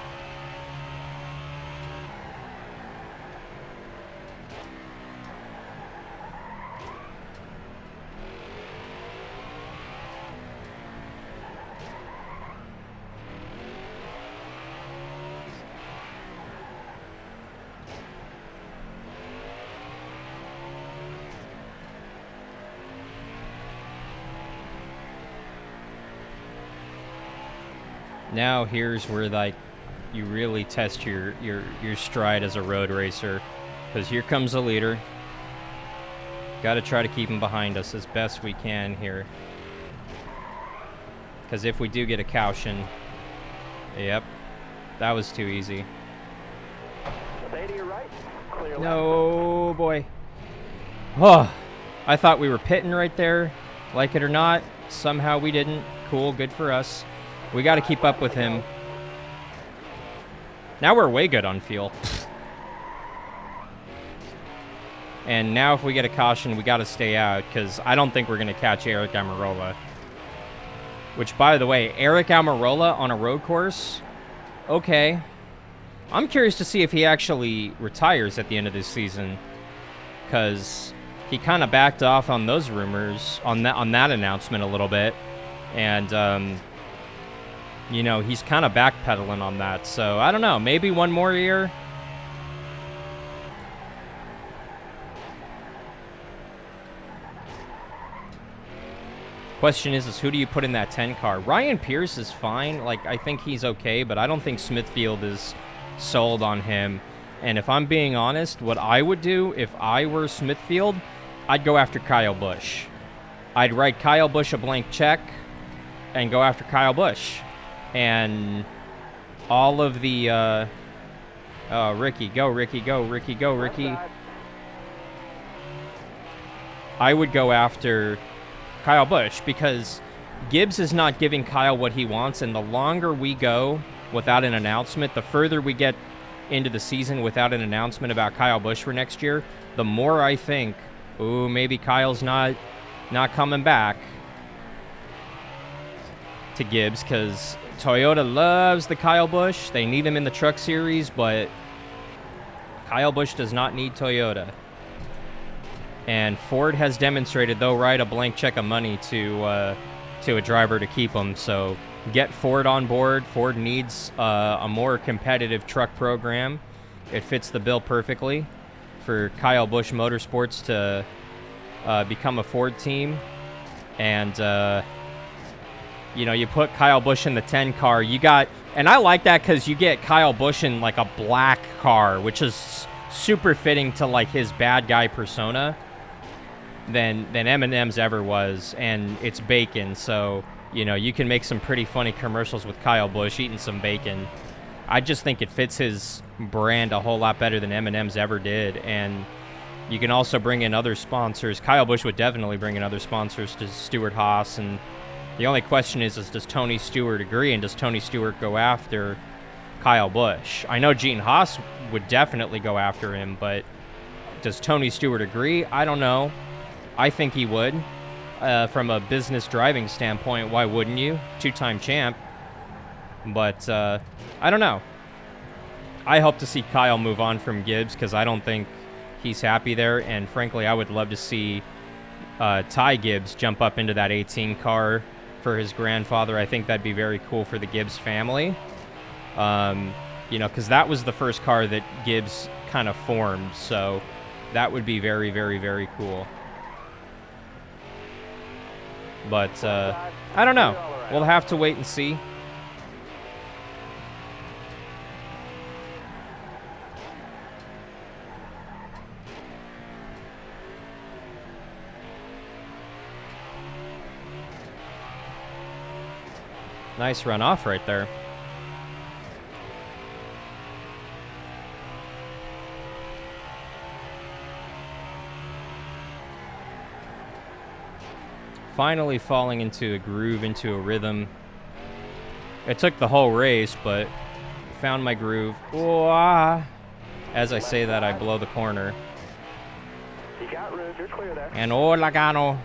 Now here's where, like, you really test your stride as a road racer, because here comes the leader. Got to try to keep him behind us as best we can here, because if we do get a caution, yep, that was too easy. Stay to your right. Clear No, boy. Oh, I thought we were pitting right there, like it or not. Somehow we didn't. Cool, good for us. We got to keep up with him. Now we're way good on fuel. And now if we get a caution, we got to stay out, because I don't think we're going to catch Eric Almirola. Which, by the way, Eric Almirola on a road course? Okay. I'm curious to see if he actually retires at the end of this season, because he kind of backed off on those rumors, on that announcement a little bit. And, you know, he's kind of backpedaling on that. So, I don't know. Maybe one more year. Question is who do you put in that 10 car? Ryan Pierce is fine. Like, I think he's okay, but I don't think Smithfield is sold on him. And if I'm being honest, what I would do if I were Smithfield, I'd go after Kyle Busch. I'd write Kyle Busch a blank check and go after Kyle Busch. And all of the, Ricky, go, Ricky, go, Ricky, go, Ricky. I would go after Kyle Busch, because Gibbs is not giving Kyle what he wants, and the longer we go without an announcement, the further we get into the season without an announcement about Kyle Busch for next year, the more I think, ooh, maybe Kyle's not coming back to Gibbs, because Toyota loves the Kyle Busch. They need him in the Truck Series, but Kyle Busch does not need Toyota. And Ford has demonstrated they'll write a blank check of money to a driver to keep him. So get Ford on board. Ford needs a more competitive truck program. it fits the bill perfectly for Kyle Busch Motorsports to become a Ford team. And, you know, you put Kyle Busch in the 10 car. You got, and I like that because you get Kyle Busch in like a black car, which is super fitting to like his bad guy persona than M&M's ever was. And it's bacon, so, you know, you can make some pretty funny commercials with Kyle Busch eating some bacon. I just think it fits his brand a whole lot better than M&M's ever did. And you can also bring in other sponsors. Kyle Busch would definitely bring in other sponsors to Stewart-Haas. And the only question is does Tony Stewart agree, and does Tony Stewart go after Kyle Busch? I know Gene Haas would definitely go after him, but does Tony Stewart agree? I don't know. I think he would. From a business driving standpoint, why wouldn't you? Two-time champ. But I don't know. I hope to see Kyle move on from Gibbs because I don't think he's happy there. And frankly, I would love to see Ty Gibbs jump up into that 18 car for his grandfather. I think that'd be very cool for the Gibbs family. You know, because that was the first car that Gibbs kind of formed. So that would be very, very, very cool. But I don't know. We'll have to wait and see. Nice runoff right there. Finally falling into a groove, into a rhythm. It took the whole race, but found my groove. Wah. As I say that, I blow the corner. You got room, you're clear there. And oh, Lagano.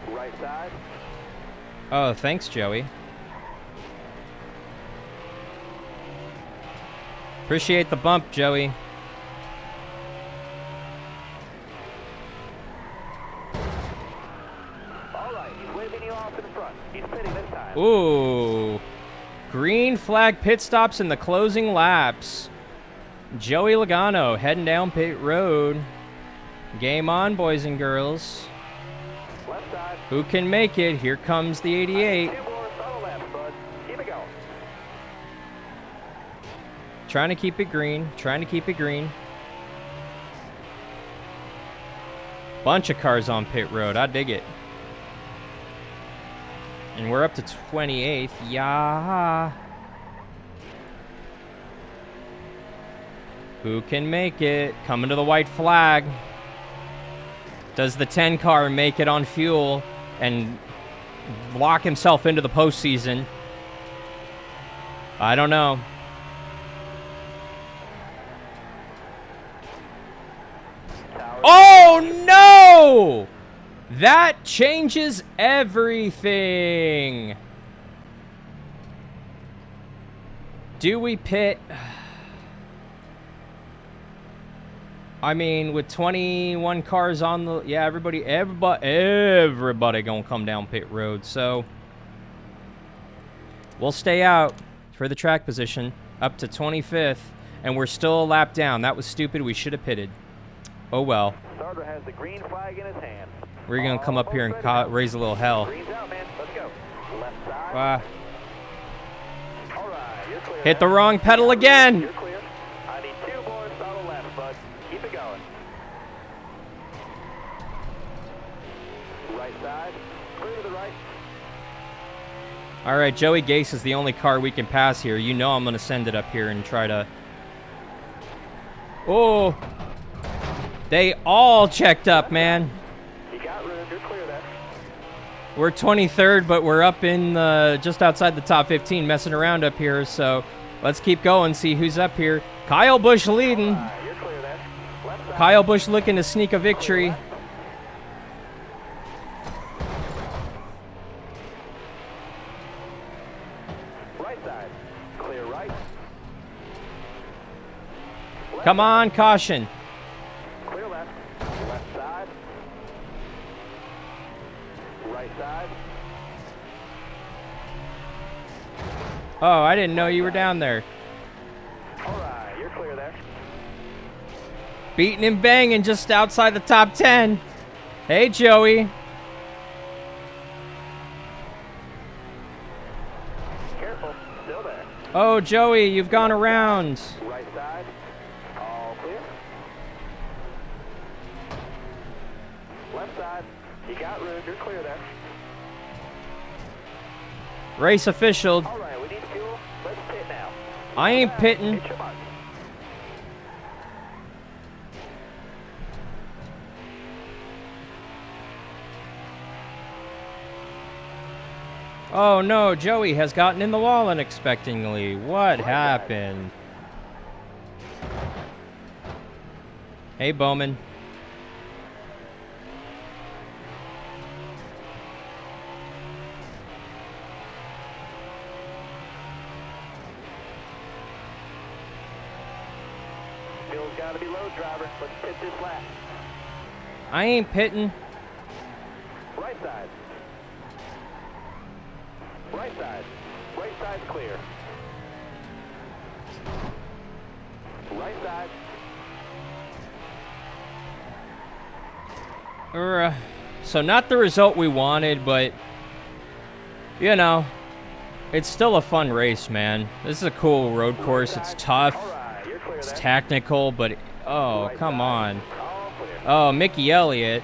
Right side. Oh, thanks, Joey. Appreciate the bump, Joey. Ooh. Green flag pit stops in the closing laps. Joey Logano heading down pit road. Game on, boys and girls. Left side. Who can make it? Here comes the 88. Keep it going. Trying to keep it green. Trying to keep it green. Bunch of cars on pit road. I dig it. And we're up to 28th. Yeah. Who can make it? Coming to the white flag. Does the 10 car make it on fuel and lock himself into the postseason? I don't know. Oh, no! That changes everything. Do we pit? I mean, with 21 cars on the... Yeah, everybody gonna come down pit road. So, we'll stay out for the track position up to 25th. And we're still a lap down. That was stupid. We should have pitted. Oh, well. Starter has the green flag in his hand. We're going to come up here and raise a little hell. Green's out, man. Let's go. Left side. All right, you're clear. Hit the wrong pedal again. You're clear. I need 2 more solid laps, bud. Keep it going. Right side. Clear to the right. All right, Joey Gase is the only car we can pass here. You know I'm going to send it up here and try to... Oh! They all checked up, man. You got room. You're clear there. We're 23rd, but we're up in just outside the top 15, messing around up here. So let's keep going, see who's up here. Kyle Busch leading. You're clear there. Left side. Kyle Busch looking to sneak a victory. Right side. Clear right. Come on, caution. Clear left. Left side. Right side. Oh, I didn't know you were down there. All right, you're clear there. Beating and banging just outside the top 10. Hey, Joey. Careful, still there. Oh, Joey, you've gone around. Right side, all clear. Left side, you got room, you're clear there. Race official. All right, we need fuel. Let's pit now. I ain't pitting. Hit your mark. Oh no, Joey has gotten in the wall unexpectedly. What happened? Hey, Bowman. Fuel's gotta be low, driver. Let's pit this lap. I ain't pitting. Right side. Right side. Right side's clear. Right side. So not the result we wanted, but you know, it's still a fun race, man. This is a cool road course. It's tough. All right, you're clear It's there. technical, but oh, Right come side. on. All clear. Oh, Mickey Elliott.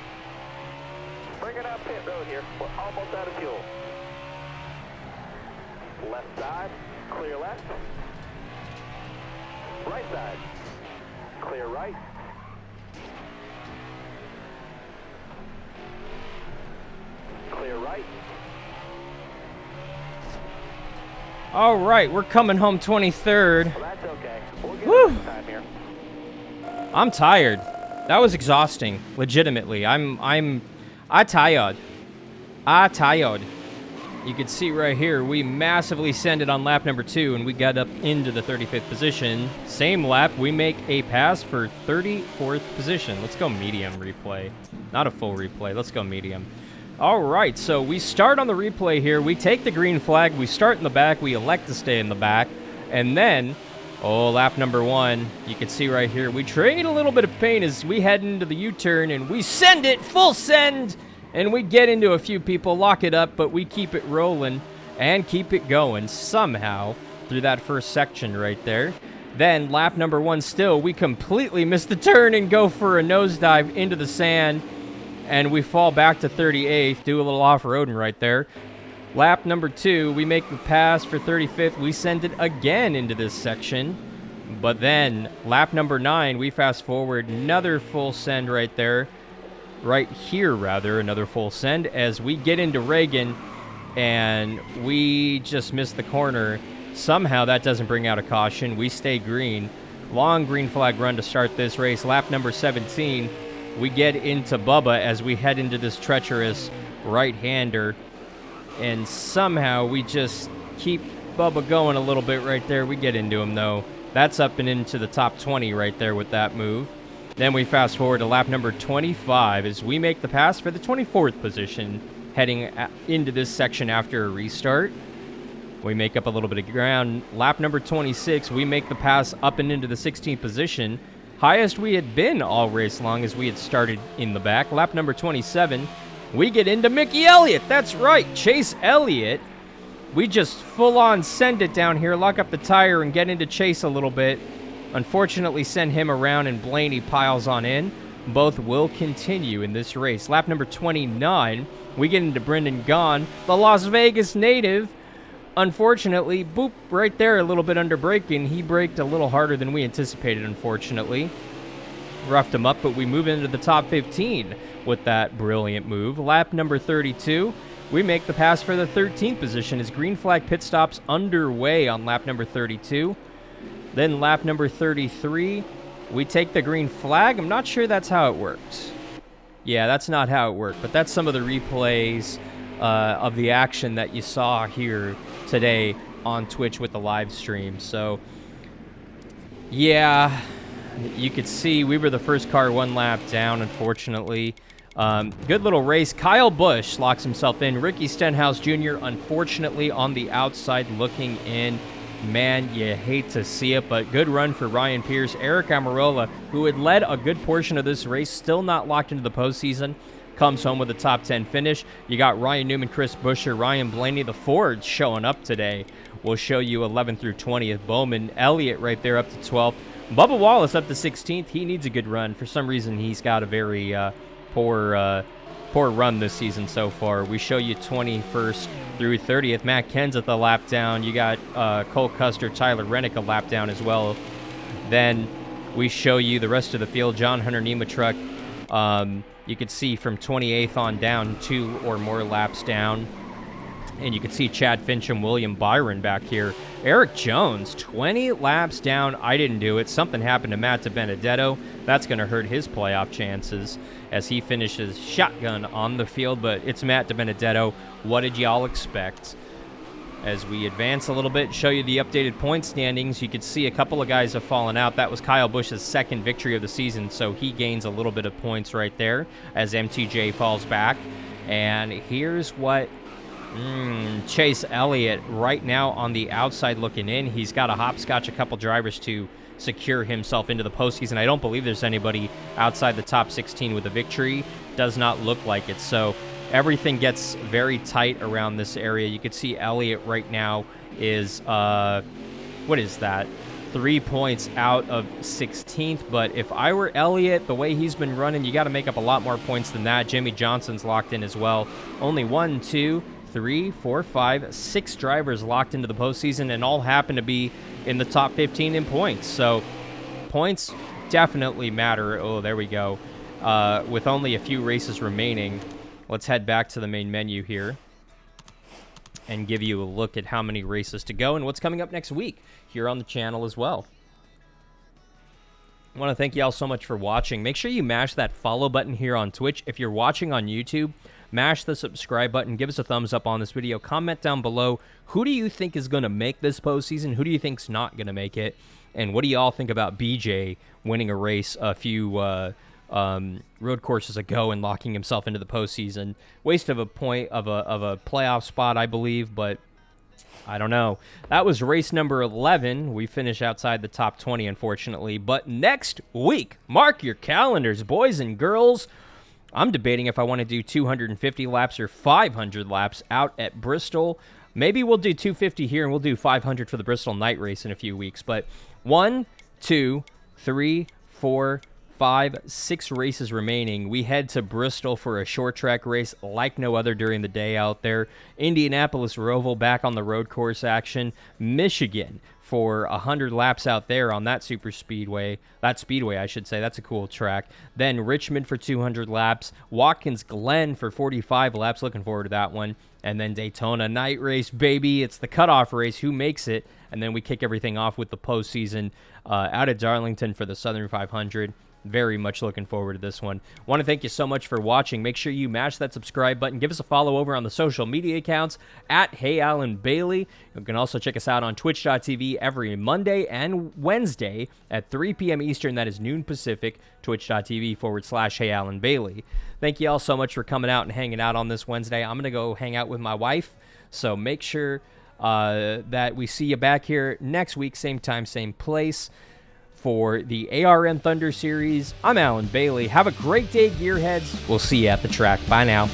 Bringing up pit road here. We're almost out of fuel. Left side, clear left. Right side, clear right. Clear right. All right, we're coming home 23rd. Well, that's okay. We'll get Woo. it this time here. I'm tired. That was exhausting, legitimately. I tired. You can see right here, we massively send it on lap number 2, and we got up into the 35th position. Same lap, we make a pass for 34th position. Let's go medium replay. Not a full replay. Let's go medium. All right, so we start on the replay here. We take the green flag. We start in the back. We elect to stay in the back. And then, lap number 1, you can see right here, we trade a little bit of pain as we head into the U-turn, and we send it, full send, and we get into a few people, lock it up, but we keep it rolling and keep it going somehow through that first section right there. Then, lap number 1 still, we completely miss the turn and go for a nosedive into the sand, and we fall back to 38th, do a little off-roading right there. Lap number 2, we make the pass for 35th. We send it again into this section. But then, lap number 9, we fast forward, another full send right there. Right here, rather, another full send as we get into Reagan, and we just miss the corner. Somehow that doesn't bring out a caution. We stay green. Long green flag run to start this race. Lap number 17, we get into Bubba as we head into this treacherous right-hander. And somehow we just keep Bubba going a little bit right there. We get into him, though. That's up and into the top 20 right there with that move. Then we fast forward to lap number 25 as we make the pass for the 24th position, heading into this section after a restart. We make up a little bit of ground. Lap number 26, we make the pass up and into the 16th position. Highest we had been all race long as we had started in the back. Lap number 27, we get into Mickey Elliott. That's right, Chase Elliott. We just full-on send it down here, lock up the tire, and get into Chase a little bit. Unfortunately, send him around, and Blaney piles on in. Both will continue in this race. Lap number 29, we get into Brendan Gaughan, the Las Vegas native. Unfortunately, boop, right there, a little bit under braking. He braked a little harder than we anticipated, unfortunately. Roughed him up, but we move into the top 15 with that brilliant move. Lap number 32, we make the pass for the 13th position as green flag pit stops underway on lap number 32. Then lap number 33, we take the green flag. I'm not sure that's how it works. Yeah, that's not how it worked, but that's some of the replays of the action that you saw here today on Twitch with the live stream. So, yeah, you could see we were the first car one lap down, unfortunately. Good little race. Kyle Busch locks himself in. Ricky Stenhouse Jr., unfortunately, on the outside looking in. Man, you hate to see it, but good run for Ryan Pierce. Eric Amarola, who had led a good portion of this race, still not locked into the postseason, comes home with a top 10 finish. You got Ryan Newman, Chris Buescher, Ryan Blaney, the Fords showing up today. We'll show you 11th through 20th. Bowman Elliott right there up to 12th. Bubba Wallace up to 16th. He needs a good run. For some reason, he's got a very poor run this season so far. We show you 21st through 30th. Matt Kenseth a lap down. You got Cole Custer, Tyler Reddick a lap down as well. Then we show you the rest of the field. John Hunter Nemechuk, you could see from 28th on down, 2 or more laps down. And you can see Chad Fincham, William Byron back here. Eric Jones, 20 laps down. I didn't do it. Something happened to Matt DiBenedetto. That's going to hurt his playoff chances as he finishes shotgun on the field. But it's Matt DiBenedetto. What did y'all expect? As we advance a little bit, show you the updated point standings, you could see a couple of guys have fallen out. That was Kyle Busch's second victory of the season, so he gains a little bit of points right there as MTJ falls back. And here's what Chase Elliott right now on the outside looking in. He's got to hopscotch a couple drivers to secure himself into the postseason. I don't believe there's anybody outside the top 16 with a victory. Does not look like it. So everything gets very tight around this area. You can see Elliott right now is, what is that? 3 points out of 16th. But if I were Elliott, the way he's been running, you got to make up a lot more points than that. Jimmy Johnson's locked in as well. Only 1, 2, 3, 4, 5, 6 drivers locked into the postseason, and all happen to be in the top 15 in points. So points definitely matter. Oh, there we go. With only a few races remaining, let's head back to the main menu here and give you a look at how many races to go and what's coming up next week here on the channel as well. I want to thank you all so much for watching. Make sure you mash that follow button here on Twitch. If you're watching on YouTube, mash the subscribe button. Give us a thumbs up on this video. Comment down below, who do you think is going to make this postseason? Who do you think's not going to make it? And what do you all think about BJ winning a race a few road courses ago and locking himself into the postseason? Waste of a point of a playoff spot, I believe, but I don't know. That was race number 11. We finish outside the top 20, unfortunately. But next week, mark your calendars, boys and girls. I'm debating if I want to do 250 laps or 500 laps out at Bristol. Maybe we'll do 250 here and we'll do 500 for the Bristol night race in a few weeks. But 1, 2, 3, 4, 5, 6 races remaining. We head to Bristol for a short track race like no other during the day out there. Indianapolis Roval back on the road course action. Michigan for 100 laps out there on that super speedway. That speedway, I should say. That's a cool track. Then Richmond for 200 laps. Watkins Glen for 45 laps. Looking forward to that one. And then Daytona night race, baby. It's the cutoff race. Who makes it? And then we kick everything off with the postseason out at Darlington for the Southern 500. Very much looking forward to this one. Want to thank you so much for watching. Make sure you mash that subscribe button. Give us a follow over on the social media accounts at Hey Alan Bailey. You can also check us out on twitch.tv every Monday and Wednesday at 3 p.m. Eastern. That is noon Pacific, twitch.tv/Hey Alan Bailey. Thank you all so much for coming out and hanging out on this Wednesday. I'm going to go hang out with my wife. So make sure that we see you back here next week, same time, same place, for the ARN Thunder Series. I'm Alan Bailey. Have a great day, Gearheads. We'll see you at the track. Bye now.